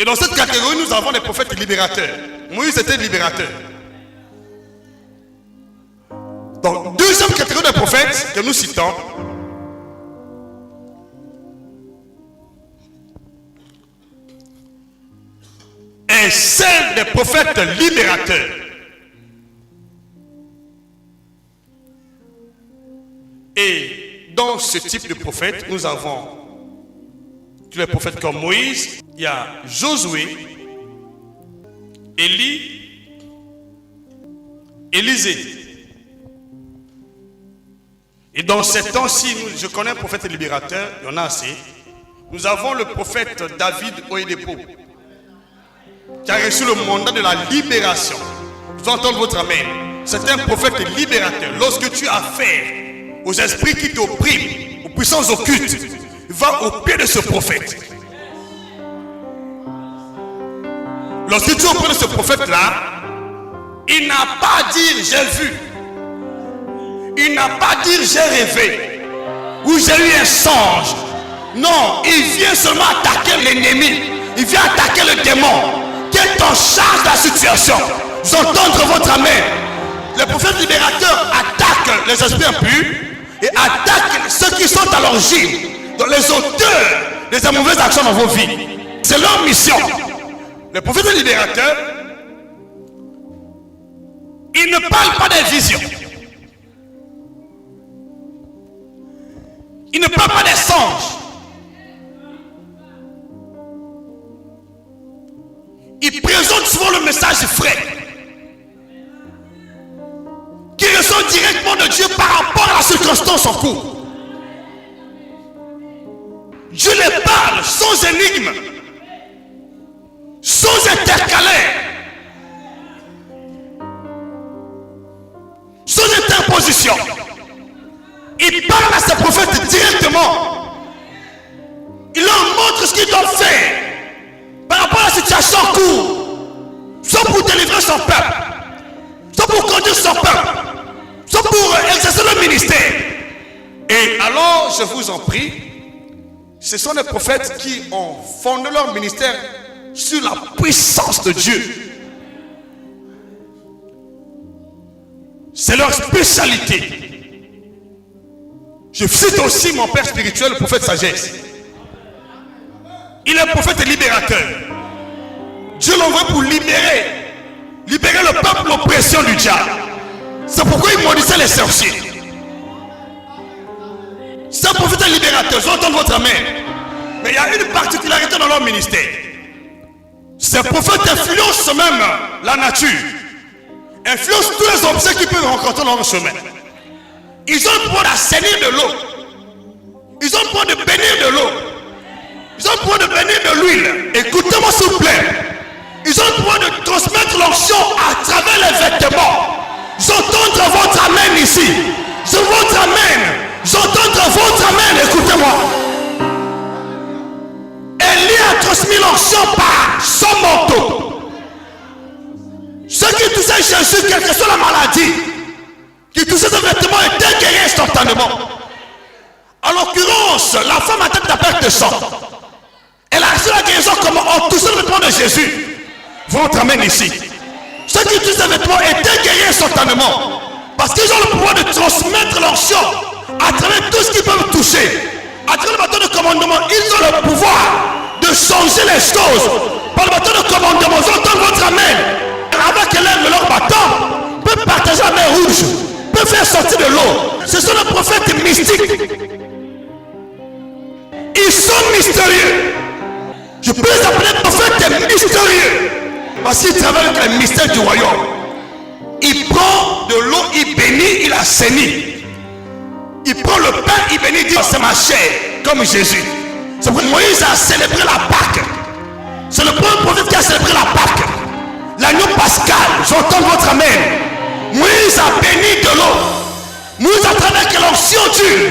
Et dans cette catégorie nous avons des prophètes libérateurs. Moïse était libérateur. Donc deuxième catégorie des prophètes que nous citons, est celle des prophètes libérateurs. Et dans ce type de prophète, nous avons tous les prophètes comme Moïse, il y a Josué, Élie, Élisée. Et dans ces temps-ci, je connais un prophète libérateur, il y en a assez. Nous avons le prophète David Oyedepo, qui a reçu le mandat de la libération. Vous entendez votre amen. C'est un prophète libérateur. Lorsque tu as affaire aux esprits qui t'oppriment, aux puissances occultes, va au pied de ce prophète. Lorsque tu es au pied de ce prophète-là, il n'a pas à dire j'ai vu. Il n'a pas à dire j'ai rêvé. Ou j'ai eu un songe. Non, il vient seulement attaquer l'ennemi. Il vient attaquer le démon qui est en charge de la situation. Vous entendez votre amen. Le prophète libérateur attaque les esprits impurs et attaque ceux qui sont à l'origine, dans les auteurs des mauvaises actions dans vos vies. C'est leur mission. Le prophète libérateur, il ne parle pas des visions. Il ne parle pas des songes. Il présente souvent le message frais qui ressort directement de Dieu par rapport à la circonstance en cours. Dieu les parle sans énigme, sans intercalaire, sans interposition. Il parle à ses prophètes directement. Il leur montre ce qu'ils doivent faire par rapport à la situation en cours, soit pour délivrer son peuple, soit pour conduire son peuple, soit pour exercer le ministère. Et alors, je vous en prie, ce sont des prophètes qui ont fondé leur ministère sur la puissance de Dieu. C'est leur spécialité. Je cite aussi mon père spirituel, le prophète sagesse. Il est prophète et libérateur. Dieu l'envoie pour libérer le peuple de l'oppression du diable. C'est pourquoi il maudissait les sorciers. C'est un prophète et libérateur. Je entends votre amen. Mais il y a une particularité dans leur ministère. Ces prophètes influencent même la nature, influencent tous les objets qu'ils peuvent rencontrer dans leur chemin. Ils ont le pouvoir d'assainir de l'eau. Ils ont le pouvoir de bénir de l'eau. Ils ont le pouvoir de bénir de l'huile. Écoutez-moi s'il vous plaît. Ils ont le pouvoir de transmettre l'onction à travers les vêtements. J'entends votre amen ici. Je votre amen. J'entends votre amen. Écoutez-moi. Élie a transmis l'onction par son manteau. Ceux qui touchaient Jésus, quelle que soit la maladie, qui touchaient ce vêtement étaient guéris instantanément. En l'occurrence, la femme a tête de perte de sang. Elle a reçu la guérison comme en touchant le vêtement de Jésus. Votre amen ici. Ceux qui touchent ces vêtements étaient guéris instantanément. Parce qu'ils ont le pouvoir de transmettre l'onction à travers tout ce qu'ils peuvent toucher. À travers le bâton de commandement, ils ont le pouvoir de changer les choses. Par le bâton de commandement, j'entends votre amen. Avec l'aide de leur bâton, peut partager la mer rouge, peut faire sortir de l'eau. Ce sont les prophètes mystiques. Ils sont mystérieux. Je peux les appeler prophètes mystérieux. Parce qu'il travaille avec les mystères du royaume. Il prend de l'eau, il bénit, il assainit. Il prend le pain, il bénit, il dit c'est ma chair, comme Jésus. C'est pour Moïse a célébré la Pâque. C'est le premier prophète qui a célébré la Pâque. L'agneau pascal, j'entends votre amen. Moïse a béni de l'eau. Moïse a travaillé avec l'onction dure.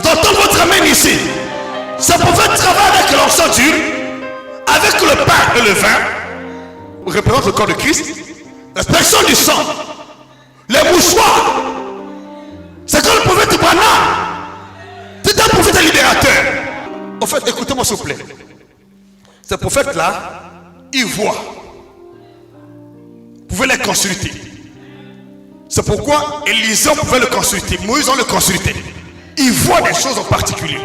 J'entends votre amen ici. Ce prophète travaille avec l'onction dure, avec le pain et le vin. Représente le corps de Christ, l'expression du sang, les mouchoirs. C'est comme le prophète Branham. C'est un prophète libérateur. En fait, écoutez-moi s'il vous plaît. Ce prophète-là, il voit. Vous pouvez les consulter. C'est pourquoi Élisée pouvait le consulter. Moïse on le consulté. Il voit des choses en particulier.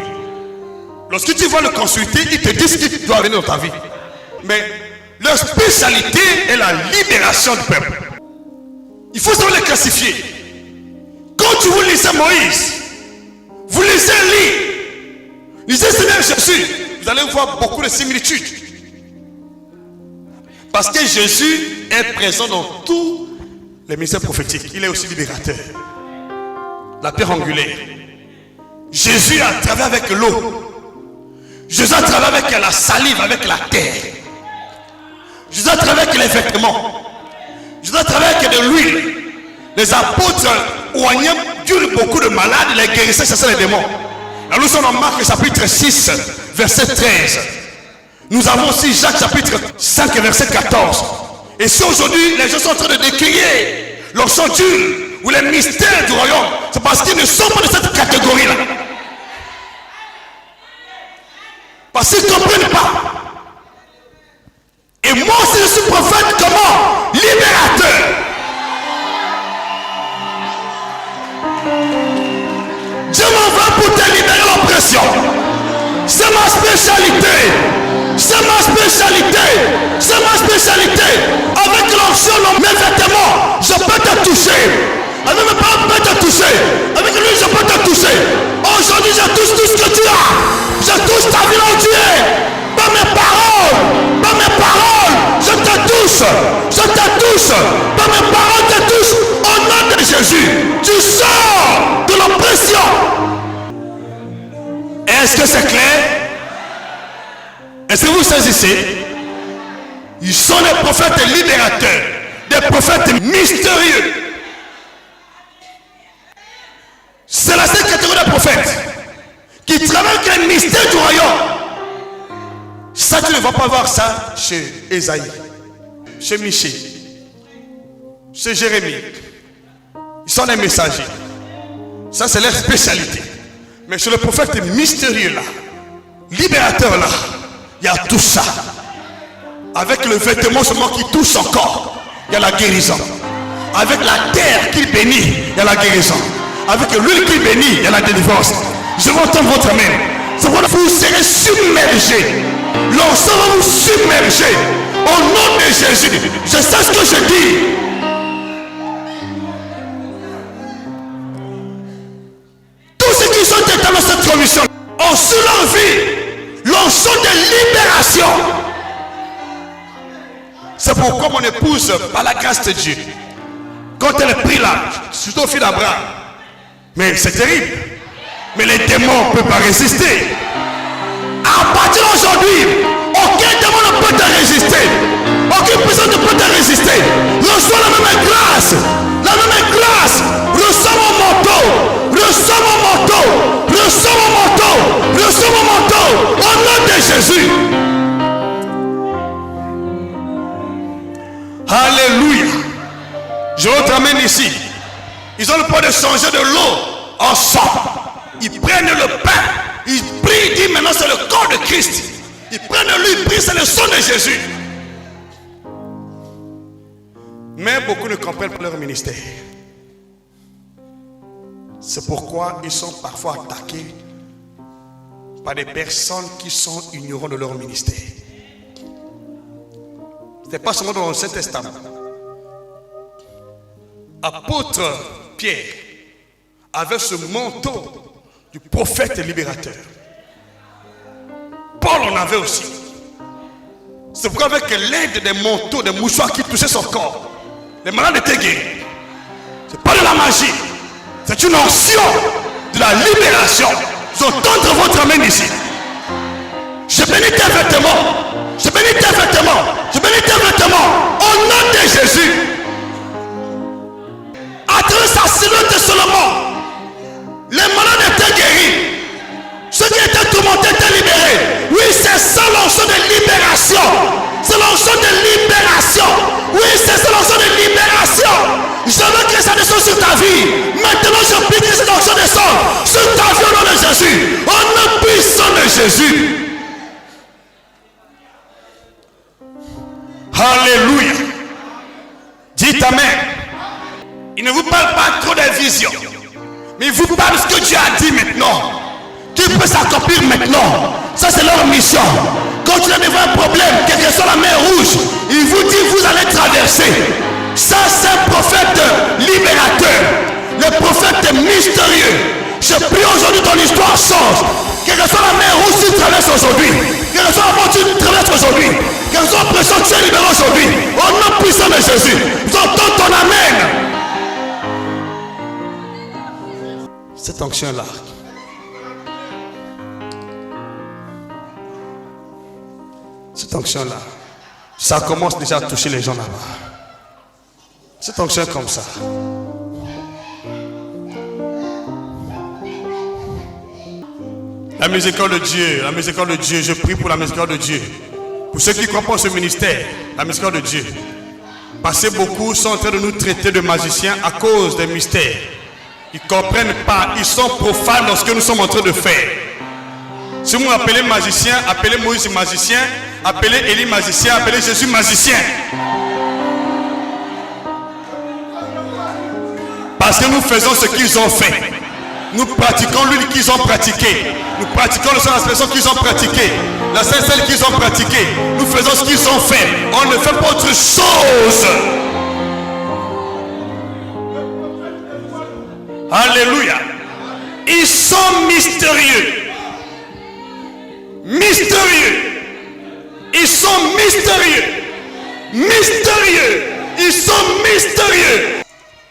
Lorsque tu vas le consulter, il te dit ce qui doit arriver dans ta vie. Mais leur spécialité est la libération du peuple. Il faut savoir les classifier. Quand vous lisez Moïse, vous lisez Élie, lisez Seigneur Jésus, vous allez voir beaucoup de similitudes. Parce que Jésus est présent dans tous les mystères prophétiques. Il est aussi libérateur. La pierre angulaire. Jésus a travaillé avec l'eau. Jésus a travaillé avec la salive, avec la terre. Jésus a travaillé avec les vêtements. Jésus a travaillé avec de l'huile. Les apôtres oignaient beaucoup de malades, les guérissaient, chassaient les démons. Là, nous sommes en Marc chapitre 6, verset 13. Nous avons aussi Jacques chapitre 5, verset 14. Et si aujourd'hui les gens sont en train de décrier l'onction dure ou les mystères du royaume, c'est parce qu'ils ne sont pas de cette catégorie-là. Parce qu'ils ne comprennent pas. Et moi aussi je suis prophète comment? Libérateur. Dieu m'envoie pour te libérer l'oppression. C'est ma spécialité. C'est ma spécialité. C'est ma spécialité. Avec l'onction dans mes vêtements, je peux te toucher. Avec mes parents, je peux te toucher. Avec lui, je peux te toucher. Aujourd'hui, je touche tout ce que tu as. Je touche ta vie où tu es. Par mes paroles. Par mes paroles. Je te touche. Je te touche. Par mes paroles, je te touche. Au nom de Jésus. Tu sors de l'oppression. Est-ce que c'est clair? Est-ce que vous saisissez? Ils sont des prophètes libérateurs, des prophètes mystérieux. C'est la seule catégorie de prophètes qui travaillent avec les mystères du royaume. Ça, tu ne vas pas voir ça chez Esaïe, chez Michée, chez Jérémie. Ils sont des messagers. Ça, c'est leur spécialité. Mais chez le prophète mystérieux là, libérateur là, il y a tout ça. Avec le vêtement seulement qui touche son corps, il y a la guérison. Avec la terre qui bénit, il y a la guérison. Avec l'huile qui bénit, il y a la délivrance. Je veux entendre votre main. C'est pour vous serez submergés. L'encens va vous submerger. Au nom de Jésus, je sais ce que je dis. Tous ceux qui sont établis dans cette commission ont sur leur vie l'onction de libération. C'est pourquoi mon épouse, par la grâce de Dieu, quand elle est prise là, surtout au fil d'Abraham, mais c'est terrible. Mais les démons ne peuvent pas résister. À partir d'aujourd'hui, aucun démon ne peut te résister. Aucune personne ne peut te résister. Reçois la même grâce. La même grâce. Reçois mon manteau. Reçois mon manteau. Reçois mon manteau. Reçois mon manteau. Au nom de Jésus. Alléluia. Je vous ramène ici. Ils ont le pouvoir de changer de l'eau en sang. Ils prennent le pain. Ils prient, ils disent maintenant c'est le corps de Christ. Ils prennent lui, ils prient, c'est le sang de Jésus. Mais beaucoup ne comprennent pas leur ministère. C'est pourquoi ils sont parfois attaqués par des personnes qui sont ignorantes de leur ministère. Ce n'est pas seulement dans l'Ancien Testament. Apôtre Pierre avait ce manteau du prophète libérateur. Paul en avait aussi. C'est pourquoi avec l'aide des manteaux, des mouchoirs qui touchaient son corps, les malades étaient guéris. Ce n'est pas de la magie. C'est une onction de la libération. Je vais tendre votre main ici. Je bénis tes vêtements. Je bénis tes vêtements. Je bénis tes vêtements. Au nom de Jésus. À travers sa silhouette seulement, les malades étaient guéris. Ceux qui étaient tourmentés étaient libérés. Oui, c'est ça l'onction de libération. C'est l'onction de libération. Oui, c'est ça l'onction de libération. Je veux que ça descende sur ta vie. Maintenant, je prie que cette onction descende sur ta vie au nom de Jésus. Au nom puissant de Jésus. Alléluia. Dites Amen. Il ne vous parle pas trop des visions, mais il vous parle de ce que Dieu a dit maintenant, qui peut s'accomplir maintenant. Ça c'est leur mission. Quand tu as un problème, quelle que soit la mer rouge, il vous dit vous allez traverser. Ça c'est un prophète libérateur, le prophète mystérieux. Je prie aujourd'hui ton histoire change. Quelle que soit la mer rouge que tu traverses aujourd'hui, quelle que soit la mort que tu traverses aujourd'hui, quelle que soit la pression que tu es libéré aujourd'hui, au nom puissant de Jésus, j'entends ton amen. Cette onction-là, cette onction-là, ça commence déjà à toucher les gens là-bas. Cette onction comme ça. La miséricorde de Dieu, la miséricorde de Dieu, je prie pour la miséricorde de Dieu. Pour ceux qui croient pas en ce ministère, la miséricorde de Dieu. Parce que beaucoup sont en train de nous traiter de magiciens à cause des mystères. Ils ne comprennent pas, ils sont profanes dans ce que nous sommes en train de faire. Si vous m'appelez magicien, appelez Moïse magicien, appelez Élie magicien, appelez Jésus magicien. Parce que nous faisons ce qu'ils ont fait. Nous pratiquons l'huile qu'ils ont pratiqué. Nous pratiquons le sang d'aspersion qu'ils ont pratiqué. La sainte celle qu'ils ont pratiqué. Nous faisons ce qu'ils ont fait. On ne fait pas autre chose. Alléluia. Ils sont mystérieux. Mystérieux. Ils sont mystérieux. Mystérieux. Ils sont mystérieux.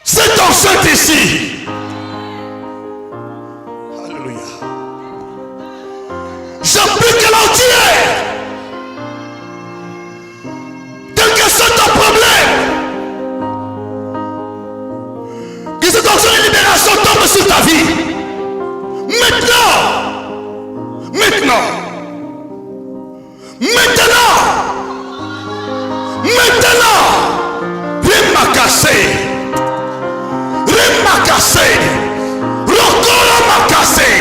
C'est enceinte ici. Alléluia. Je prie que l'entier, quel que soit ton problème, que cette onction de libération tombe sur ta vie. Maintenant. Maintenant. Maintenant. Maintenant. Viens m'acasser. Remakasé, Rokolo Makasé,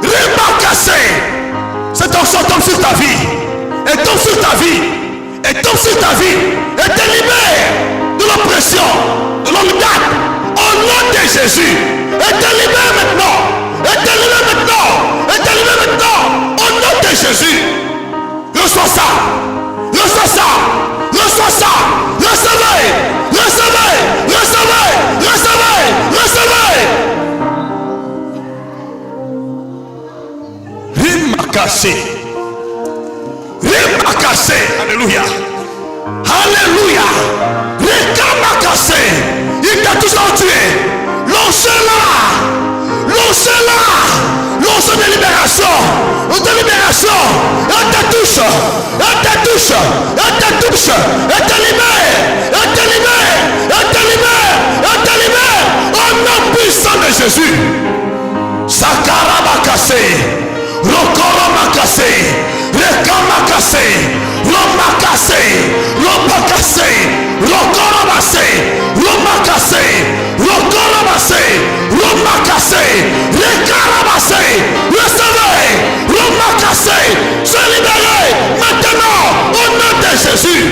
Remakasé. Cette onction tombe sur ta vie, elle tombe sur ta vie, elle tombe sur ta vie, elle te libère de l'oppression, de l'omidate, au nom de Jésus. Elle te libère maintenant, elle te libère maintenant, elle te libère maintenant, au nom de Jésus. Reçois ça, reçois ça, reçois ça, recevez, recevez, recevez, recevez, recevez. Rimakasé, Rimakasé, alléluia, Alléluia. Il t'a tous tué. Lancez-la. Lancez-la. Lancez de libération. De libération. Elle te touche. Elle te touche. Elle te touche. Elle te libère. Elle te libère. Elle te libère. Elle te libère. Au nom puissant de Jésus. Sakaraba cassé. Rokoroma cassé. Rekama cassé. Roma cassé. Roma cassé. Rokoroma cassé. Roma cassé. Rokoroma cassé. Roma cassé. Rekarama cassé. Recevez. Roma cassé. Se libérer maintenant au nom de Jésus.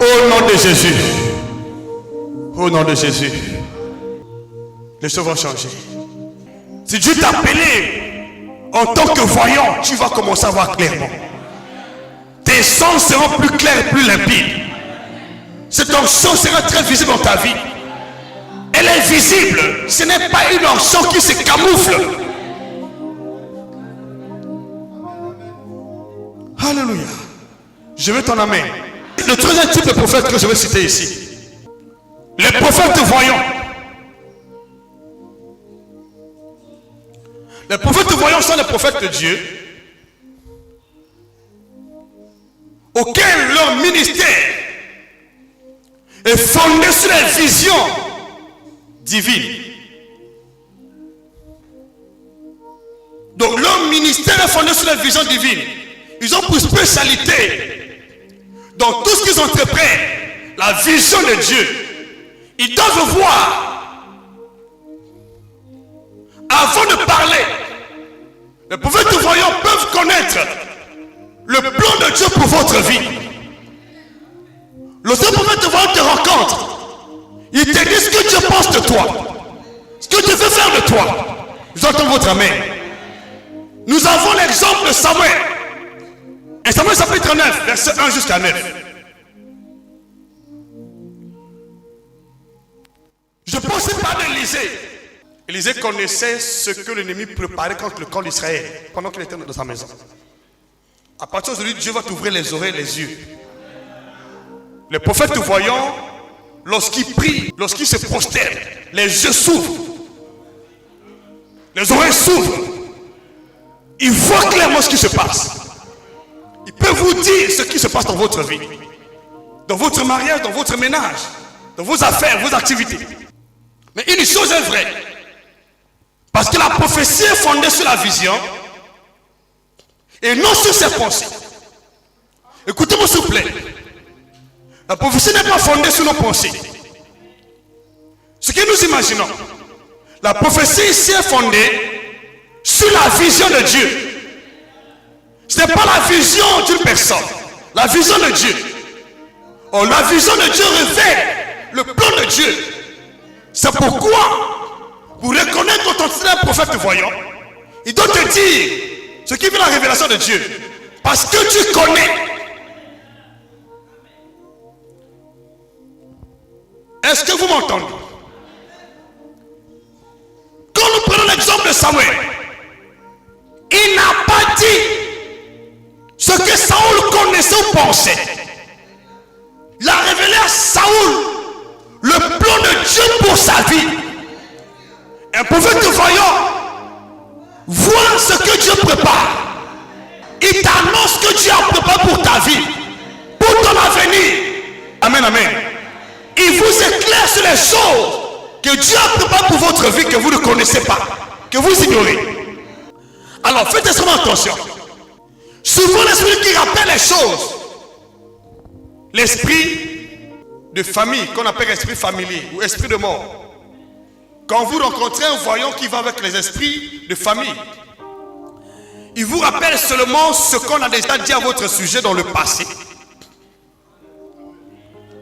Au nom de Jésus. Au nom de Jésus. Les choses vont changer. Si Dieu t'a appelé en tant que voyant, tu vas commencer à voir clairement. Tes sens seront plus clairs et plus limpides. Cette onction sera très visible dans ta vie. Elle est visible. Ce n'est pas une onction qui se camoufle. Alléluia. Je veux ton amen. Le troisième type de prophète que je vais citer ici. Les prophètes voyants. Les prophètes voyants sont les prophètes de Dieu auxquels leur ministère est fondé sur la vision divine. Donc leur ministère est fondé sur la vision divine. Ils ont pour spécialité dans tout ce qu'ils entreprennent la vision de Dieu. Ils doivent voir avant de parler. Les prophètes voyants peuvent connaître le plan de Dieu pour votre vie. Lorsque le prophète voyant te rencontre, il te dit ce que Dieu pense de toi, ce que Dieu veut faire de toi. Nous entendons votre amen. Nous avons l'exemple de Samuel. Et Samuel chapitre 9, verset 1 jusqu'à 9. Je pensais pas d'Élisée. Élisée connaissait ce que l'ennemi préparait contre le camp d'Israël pendant qu'il était dans sa maison. À partir d'aujourd'hui, Dieu va t'ouvrir les oreilles et les yeux. Les prophètes voyants, lorsqu'ils prient, lorsqu'ils se prosternent, les yeux s'ouvrent, les oreilles s'ouvrent. Ils voient clairement ce qui se passe. Ils peuvent vous dire ce qui se passe dans votre vie, dans votre mariage, dans votre ménage, dans vos affaires, vos activités. Mais une chose est vraie. Parce que la prophétie est fondée sur la vision et non sur ses pensées. Écoutez-moi s'il vous plaît. La prophétie n'est pas fondée sur nos pensées. Ce que nous imaginons. La prophétie ici est fondée sur la vision de Dieu. Ce n'est pas la vision d'une personne. La vision de Dieu. Oh, la vision de Dieu révèle le plan de Dieu. C'est pourquoi, pour reconnaître l'authenticité d'un prophète voyant, il doit te dire ce qui fait la révélation de Dieu. Parce que tu connais. Est-ce que vous m'entendez? Quand nous prenons l'exemple de Samuel, il n'a pas dit ce que Saoul connaissait ou pensait. Il a révélé à Saoul le plan de Dieu pour sa vie. Un prophète voyant voit ce que Dieu prépare. Il t'annonce que Dieu a préparé pour ta vie, pour ton avenir. Amen, amen. Il vous éclaire sur les choses que Dieu a préparées pour votre vie que vous ne connaissez pas, que vous ignorez. Alors faites extrêmement attention. Souvent l'esprit qui rappelle les choses, l'esprit de famille qu'on appelle esprit familier ou esprit de mort. Quand vous rencontrez un voyant qui va avec les esprits de famille, il vous rappelle seulement ce qu'on a déjà dit à votre sujet dans le passé,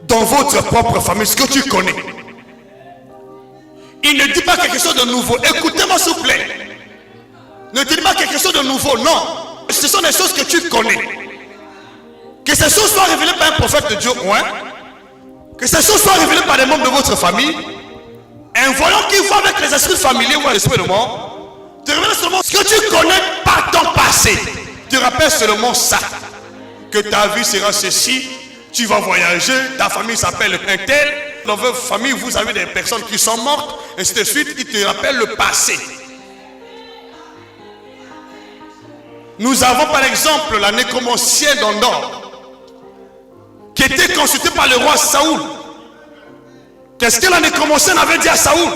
dans votre propre famille, ce que tu connais. Il ne dit pas quelque chose de nouveau. Écoutez-moi s'il vous plaît. Ne dites pas quelque chose de nouveau, non. Ce sont des choses que tu connais. Que ces choses soient révélées par un prophète de Dieu, ouais. Que ces choses soient révélées par des membres de votre famille, Un voyant qui voit avec les esprits familiers ou l'esprit de mort te révèle seulement ce que tu connais par ton passé. Tu rappelles seulement ça. Que ta vie sera ceci, tu vas voyager, ta famille s'appelle un tel. Dans votre famille, vous avez des personnes qui sont mortes, et ainsi de suite, il te rappelle le passé. Nous avons par exemple la nécromancienne d'Endor, qui était consultée par le roi Saoul. Qu'est-ce que la nécromancienne avait dit à Saoul?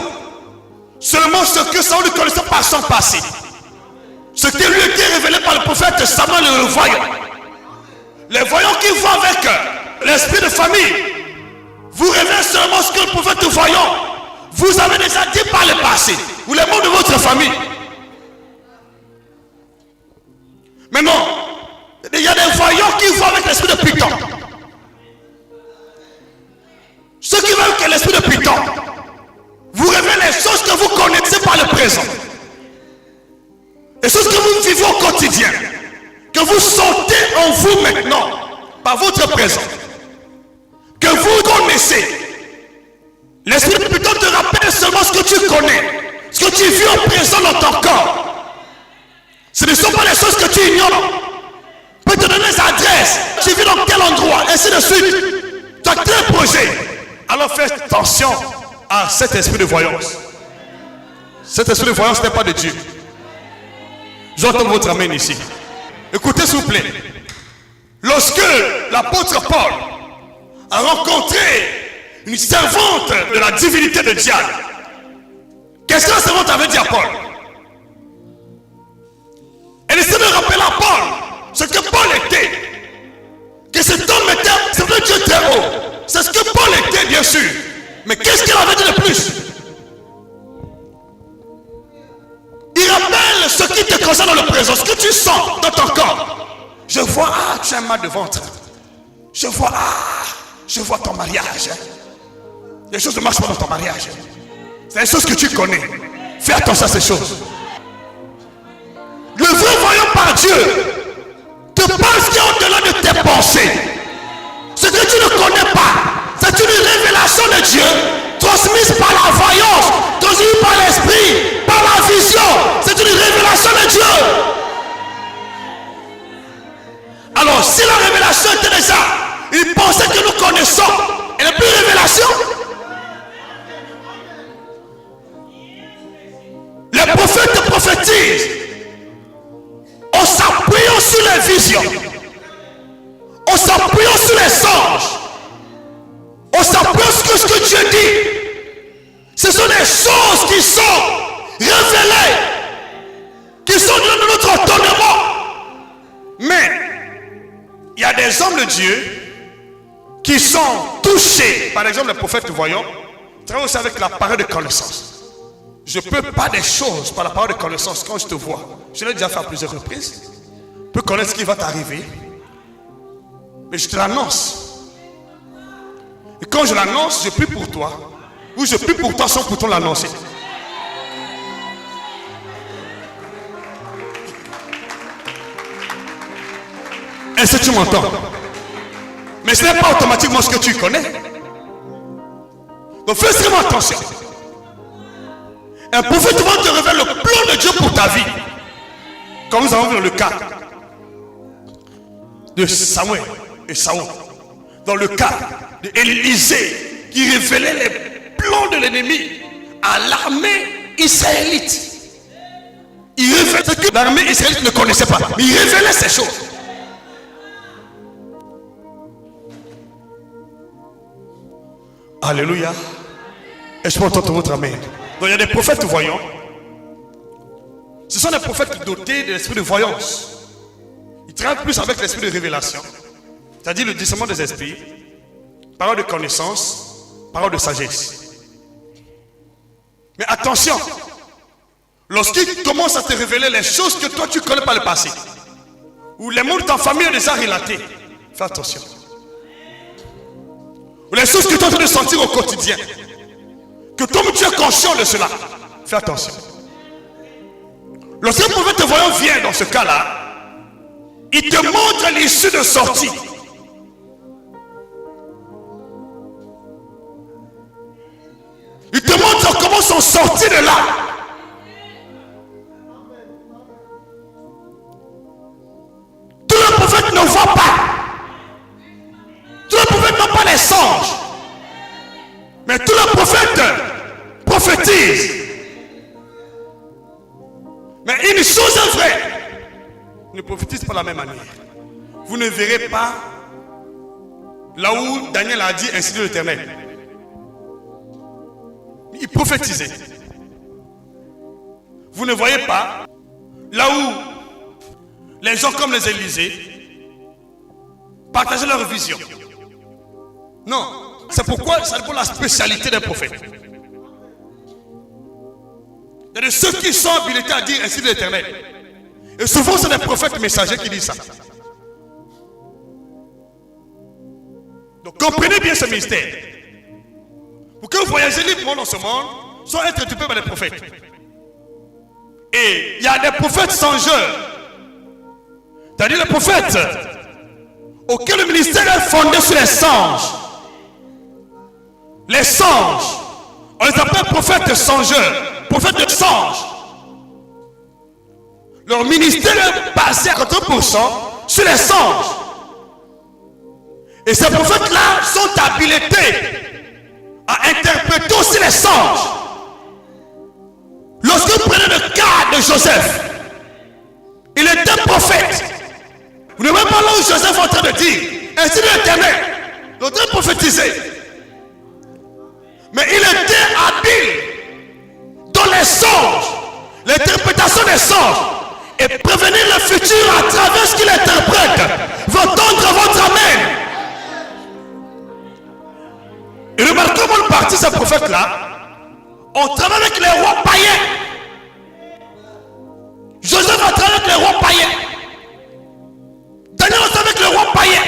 Seulement ce que Saoul connaissait par son passé. Ce qui lui était révélé par le prophète Samuel le voyant. Les voyants qui voient avec l'esprit de famille vous révèlent seulement ce que le prophète voyant vous avez déjà dit par le passé, ou les membres de votre famille. Mais non, il y a des voyants qui voient avec l'esprit de Python. Ceux qui veulent que l'esprit de Python vous révèle les choses que vous connaissez par le présent. Les choses que vous vivez au quotidien, que vous sentez en vous maintenant, par votre présent, que vous connaissez. L'esprit de Python te rappelle seulement ce que tu connais, ce que tu vis en présent dans ton corps. Ce ne sont pas les choses que tu ignores. Peut te donner les adresses, tu vis dans quel endroit, ainsi de suite. Tu as quel projet. Alors fais attention à cet esprit de voyance. Cet esprit de voyance n'est pas de Dieu. J'entends votre amen ici. Écoutez s'il vous plaît. Lorsque l'apôtre Paul a rencontré une servante de la divinité de Diane, qu'est-ce que la servante avait dit à Paul? Elle essaie de rappeler à Paul ce que Paul était. Que cet homme était, c'est un Dieu très haut. C'est ce que Paul était, bien sûr. Mais qu'est-ce qu'il avait dit de plus? Il rappelle ce qui te concerne dans le présent, ce que tu sens dans ton corps. Je vois, tu as un mal de ventre. Je vois ton mariage. Les choses ne marchent pas dans ton mariage. C'est les choses que tu connais. Fais attention à ces choses. Le vrai voyant par Dieu te parle ce qui est au-delà de tes pensées. Ce que tu ne connais pas, c'est une révélation de Dieu transmise par la voyance, transmise par l'esprit, par la vision. C'est une révélation de Dieu. Alors, si la révélation était déjà une pensée que nous connaissons, elle n'est plus révélation. Les prophètes prophétisent en s'appuyant sur les visions, en s'appuyant sur les songes, en s'appuyant sur ce que Dieu dit. Ce sont des choses qui sont révélées, qui sont de notre entendement. Mais il y a des hommes de Dieu qui sont touchés. Par exemple, les prophètes voyants travaillent aussi avec la parole de connaissance. Je ne peux pas des choses par la parole de connaissance quand je te vois. Je l'ai déjà fait à plusieurs reprises. Je peux connaître ce qui va t'arriver. Mais je te l'annonce. Et quand je l'annonce, je prie pour toi. Ou je prie pour toi sans pourtant l'annoncer. Est-ce que tu m'entends? Mais ce n'est pas automatiquement ce que tu connais. Donc fais extrêmement attention. Un prophète va te révéler le plan de Dieu pour ta vie. Comme nous avons vu dans le cas de Samuel et Saoul. Dans le cas d'Élisée qui révélait les plans de l'ennemi à l'armée israélite. Il révélait ce que l'armée israélite ne connaissait pas. Mais il révélait ces choses. Alléluia. Est-ce que vous entendez votre amen? Donc il y a des prophètes voyants. Ce sont des prophètes dotés de l'esprit de voyance. Ils travaillent plus avec l'esprit de révélation. C'est-à-dire le discernement des esprits. Parole de connaissance. Parole de sagesse. Mais attention. Lorsqu'ils commencent à te révéler les choses que toi tu connais par le passé. Ou les mots de ta famille ont déjà relaté. Fais attention. Ou les choses que tu es en train de sentir au quotidien. Que toi tu es conscient de cela. Fais attention. Lorsqu'un prophète voyant vient dans ce cas-là, il te montre l'issue de sortie. Il te montre comment sortir de là. Tous les prophètes ne voient pas. Tous les prophètes n'ont pas les songes. Mais tous les prophètes prophétisent. Mais une chose est vraie. Ils ne prophétisent pas de la même manière. Vous ne verrez pas là où Daniel a dit ainsi de l'Éternel. Il prophétisait. Vous ne voyez pas là où les gens comme les Élysées partageaient leur vision. Non, c'est pourquoi c'est pour la spécialité des prophètes. Il y a de ceux qui sont habilités à dire ainsi de l'Éternel. Et souvent c'est des prophètes messagers qui disent ça. Donc comprenez bien ce mystère. Pour que vous voyagez librement dans ce monde, sans être occupé par les prophètes. Et il y a des prophètes songeurs. C'est-à-dire les prophètes auxquels le ministère est fondé sur les songes. Les songes, on les appelle prophètes songeurs, prophètes de songes. Leur ministère est basé à 80% sur les songes. Et ces prophètes-là sont habilités à interpréter aussi les songes. Lorsque vous prenez le cas de Joseph, il était prophète. Vous ne voyez pas là où Joseph est en train de dire ainsi de l'Éternel, l'auteur prophétisé. Mais il était habile dans les songes, l'interprétation des songes, et prévenir le futur à travers ce qu'il interprète. Va tendre votre amen. Et remarquez comment partie ces prophètes-là, on travaille avec les rois païens. Joseph a travaillé avec les rois païens. Daniel a travaillé avec les rois païens.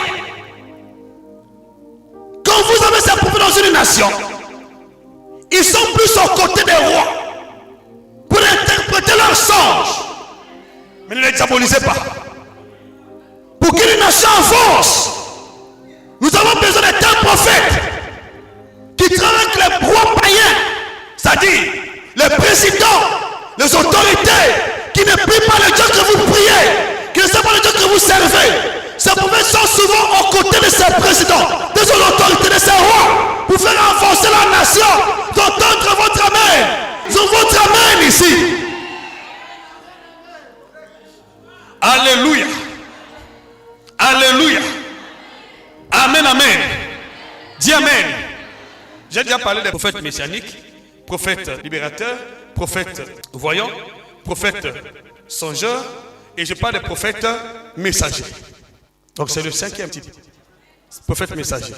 Quand vous avez ces prophètes dans une nation, ils sont plus aux côtés des rois pour interpréter leurs songes. Mais ne les diabolisez pas. Pour qu'une nation avance, nous avons besoin de tels prophètes qui travaillent avec les rois païens, c'est-à-dire les présidents, les autorités, qui ne prient pas le Dieu que vous priez, qui ne savent pas le Dieu que vous servez. Ces prophètes sont souvent aux côtés de ces présidents, de ces autorités, de ces rois, pour faire avancer la nation, d'entendre votre amen. Sur votre amen ici. Alléluia. Alléluia. Amen, amen. Dis amen. J'ai déjà parlé des prophètes messianiques, prophètes libérateurs, prophètes voyants, prophètes songeurs, et je parle des prophètes messagers. Donc c'est le cinquième type. Prophètes messagers.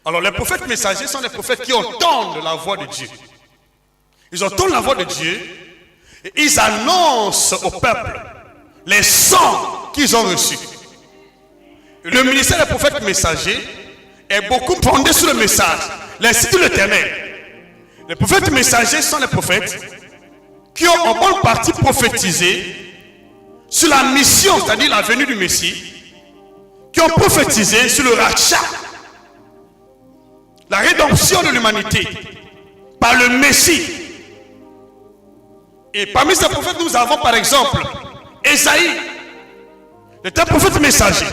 Alors les prophètes messagers sont des prophètes qui entendent la voix de Dieu. Ils entendent la voix de Dieu et ils annoncent au peuple les sons qu'ils ont reçus. Le ministère des prophètes messagers est beaucoup fondé sur le message, l'Institut de l'Éternel. Les prophètes messagers sont les prophètes qui ont en bonne partie prophétisé sur la mission, c'est-à-dire la venue du Messie, qui ont prophétisé sur le rachat, la rédemption de l'humanité par le Messie. Et parmi ces prophètes, nous avons par exemple Ésaïe, le prophète messager.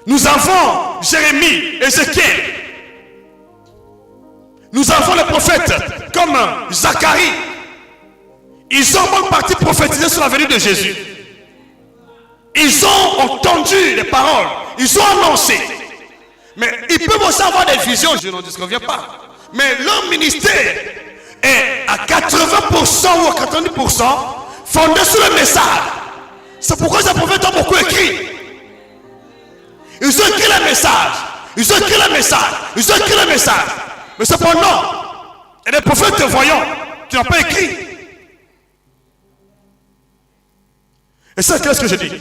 Nous avons Jérémie, Ézéchiel. Nous avons les prophètes comme Zacharie. Ils ont en bonne partie prophétisé sur la venue de Jésus. Ils ont entendu les paroles. Ils ont annoncé. Mais ils peuvent aussi avoir des visions. Je n'en disconviens pas. Mais leur ministère est à 80% ou à 90% fondé sur le message. C'est pourquoi ces prophètes ont beaucoup écrit. Ils ont écrit le message. Ils ont écrit le message. Ils ont écrit le message. Mais cependant, il y a des prophètes voyants qui n'ont pas écrit. Et ça, qu'est-ce que je dis?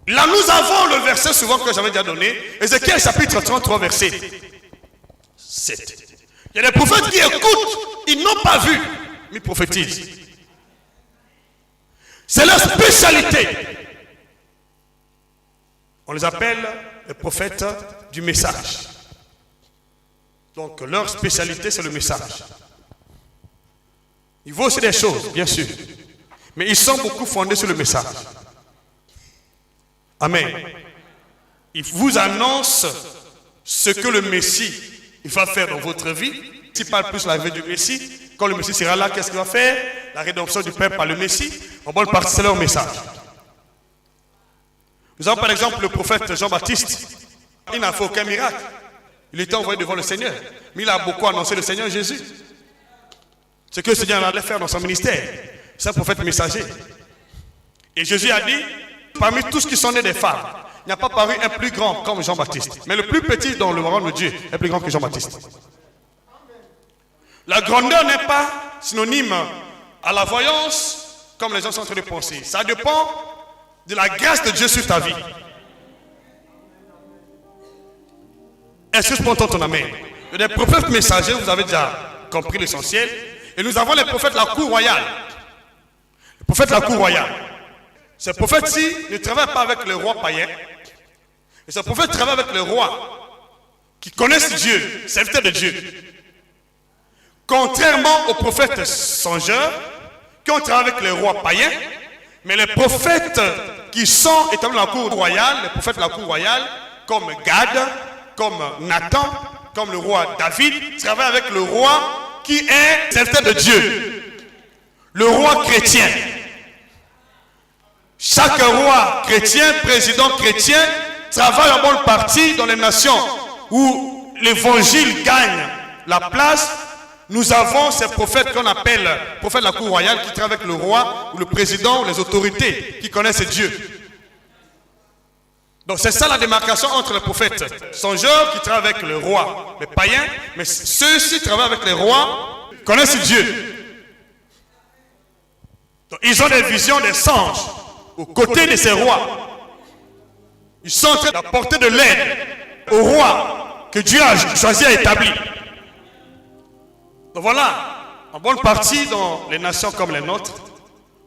Là, nous avons le verset souvent que j'avais déjà donné. Ézéchiel chapitre 33, verset 7. Il y a des prophètes qui écoutent, ils n'ont pas vu, mais ils prophétisent. C'est leur spécialité. On les appelle les prophètes du message. Donc leur spécialité, c'est le message. Il vaut aussi des choses, bien sûr. Mais ils sont beaucoup fondés sur le message. Amen. Il vous annonce ce que le Messie il va faire dans votre vie. S'il parle plus de la vie du Messie, quand le Messie sera là, qu'est-ce qu'il va faire? La rédemption du peuple par le Messie. En bonne partie, c'est leur message. Nous avons par exemple le prophète Jean-Baptiste. Il n'a fait aucun miracle. Il était envoyé devant le Seigneur. Mais il a beaucoup annoncé le Seigneur Jésus. Ce que le Seigneur allait faire dans son ministère. C'est un prophète messager. Et Jésus a dit, parmi tous ceux qui sont nés des femmes, il n'y a pas paru un plus grand comme Jean-Baptiste. Mais le plus petit dans le royaume de Dieu est plus grand que Jean-Baptiste. La grandeur n'est pas synonyme à la voyance comme les gens sont en train de penser. Ça dépend de la grâce de Dieu sur ta vie. Est-ce que je peux entendre ton amen? Il y a des prophètes messagers, vous avez déjà compris l'essentiel. Et nous avons les prophètes de la cour royale. Les prophètes de la cour royale. Ces prophètes-ci ne travaillent pas avec le roi païen. Et ces prophètes travaillent avec le roi qui connaissent Dieu, serviteurs de Dieu. Contrairement aux prophètes songeurs qui ont travaillé avec les rois païens, mais les prophètes qui sont établis dans la cour royale, les prophètes de la cour royale, comme Gad, comme Nathan, comme le roi David, travaillent avec le roi qui est serviteur de Dieu, le roi chrétien. Chaque roi chrétien, président chrétien, travaille en bonne partie dans les nations où l'évangile gagne la place. Nous avons ces prophètes qu'on appelle prophètes de la cour royale qui travaillent avec le roi ou le président ou les autorités qui connaissent Dieu. Donc c'est ça la démarcation entre les prophètes songeurs qui travaillent avec le roi, les païens, mais ceux-ci travaillent avec les rois qui connaissent Dieu. Donc ils ont des visions des singes aux côtés de ces rois. Ils sont en train d'apporter de l'aide au roi que Dieu a choisi à établir. Donc voilà, en bonne partie dans les nations comme les nôtres,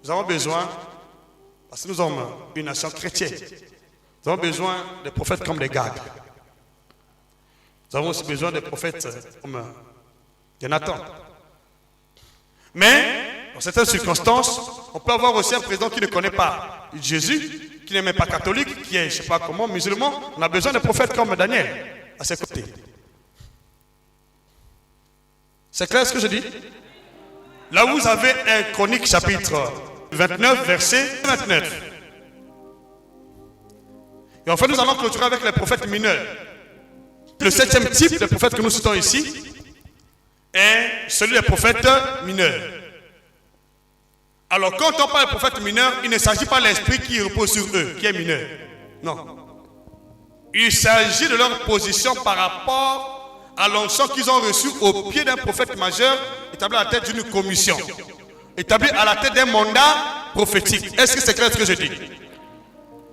nous avons besoin, parce que nous sommes une nation chrétienne, nous avons besoin des prophètes comme les Gad. Nous avons aussi besoin des prophètes comme Jonathan. Mais, dans certaines circonstances, on peut avoir aussi un président qui ne connaît pas Jésus, qui n'est même pas catholique, qui est, je ne sais pas comment, musulman. On a besoin de prophètes comme Daniel à ses côtés. C'est clair ce que je dis? Là où vous avez un Chronique chapitre 29, verset 29. Et enfin, nous allons clôturer avec les prophètes mineurs. Le 7e type de prophètes que nous citons ici est celui des prophètes mineurs. Alors, quand on parle de prophètes mineurs, il ne s'agit pas de l'esprit qui repose sur eux, qui est mineur. Non. Il s'agit de leur position par rapport à l'onction qu'ils ont reçue au pied d'un prophète majeur établi à la tête d'une commission, établi à la tête d'un mandat prophétique. Est-ce que c'est clair ce que je dis?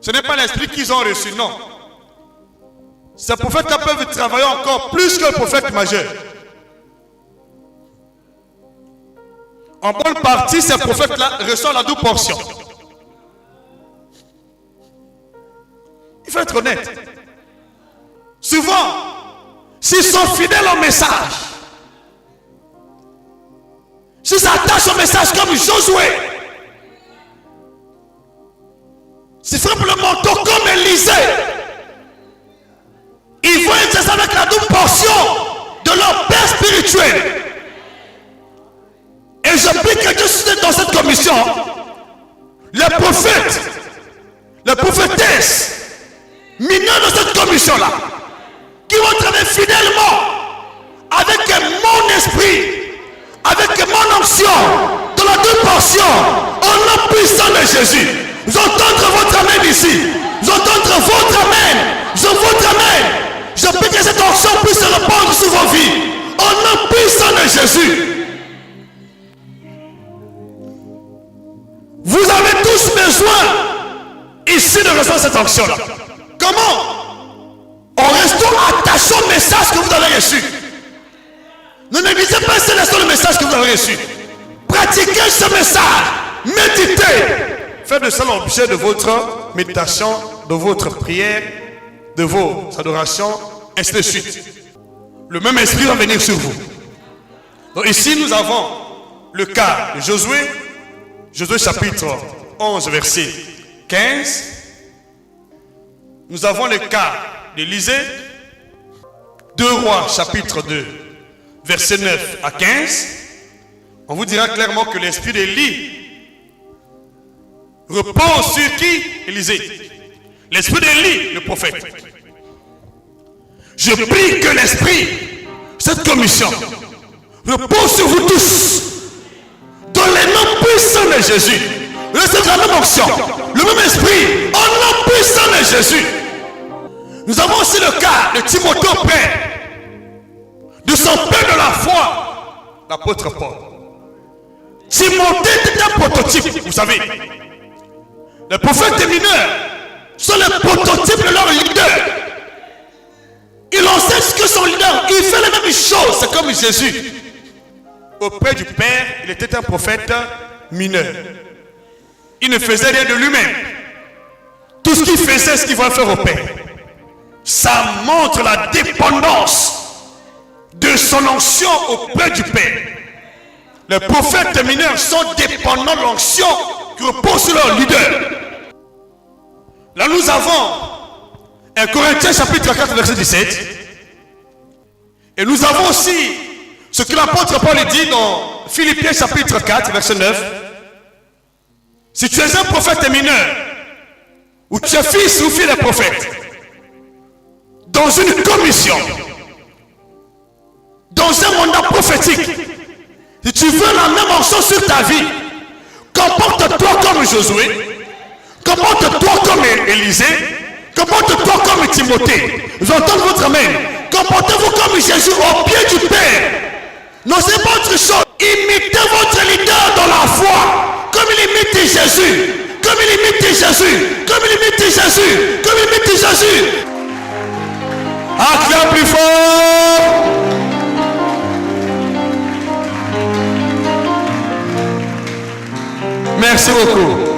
Ce n'est pas l'esprit qu'ils ont reçu, non. Ces prophètes-là peuvent travailler encore plus que le prophète majeur. En bonne partie, ces prophètes-là reçoivent la double portion. Il faut être honnête. Souvent, s'ils sont fidèles au message, s'ils s'attachent au message comme Josué, s'ils frappent le manteau comme Élisée, ils vont exercer avec la double portion de leur père spirituel. Et je prie que Dieu soit dans cette commission. Les prophètes, les prophétesses, mineurs de cette commission-là, qui vont travailler fidèlement avec mon esprit, avec mon onction, dans la double portion, au nom puissant de Jésus. Vous entendez votre amen ici. Vous entendez votre amen. Votre amen. Je prie que cette onction puisse se répandre sur vos vies. Au nom puissant de Jésus. Vous avez tous besoin ici de recevoir cette onction-là. Comment? En restant attaché au message que vous avez reçu. Ne négligez pas le message que vous avez reçu. Pratiquez ce message. Méditez. Faites de ça l'objet de votre méditation, de votre prière, de vos adorations, ainsi de suite. Le même esprit va venir sur vous. Donc ici, nous avons le cas de Josué, Josué chapitre 11, verset 15. Nous avons le cas d'Élisée, 2 Rois chapitre 2, verset 9 à 15. On vous dira clairement que l'esprit d'Élie repose sur qui? Élisée. L'esprit d'Élie, le prophète. Je prie que l'esprit, cette commission, repose sur vous tous. Dans les noms puissants de Jésus. C'est la même onction, le même esprit, au nom puissant de Jésus. Nous avons aussi le cas de Timothée, père, de son père de la foi, l'apôtre Paul. Timothée était un prototype, vous savez. Les prophètes mineurs sont les prototypes de leur leader. Il enseigne ce que son leader, il fait les mêmes choses, c'est comme Jésus. Auprès du Père, il était un prophète mineur. Il ne faisait rien de lui-même. Tout ce qu'il faisait, c'est ce qu'il va faire au Père. Ça montre la dépendance de son onction auprès du Père. Les prophètes mineurs sont dépendants de l'onction qui repose sur leur leader. Là, nous avons 1 Corinthiens chapitre 4, verset 17. Et nous avons aussi ce que l'apôtre Paul dit dans Philippiens chapitre 4, verset 9. Si tu es un prophète mineur, ou tu es fils ou fille d'un prophète, dans une commission, dans un mandat prophétique, si tu veux la même onction sur ta vie, comporte-toi comme Josué, comporte-toi comme Élisée, comporte-toi comme Timothée. J'entends votre amen. Comportez-vous comme Jésus au pied du Père. N'osez pas autre chose. Imitez votre leader dans la foi. Comme il imite Jésus. Comme il imite Jésus. Comme il imite Jésus. Comme il imite Jésus. Acclame plus fort. Merci beaucoup.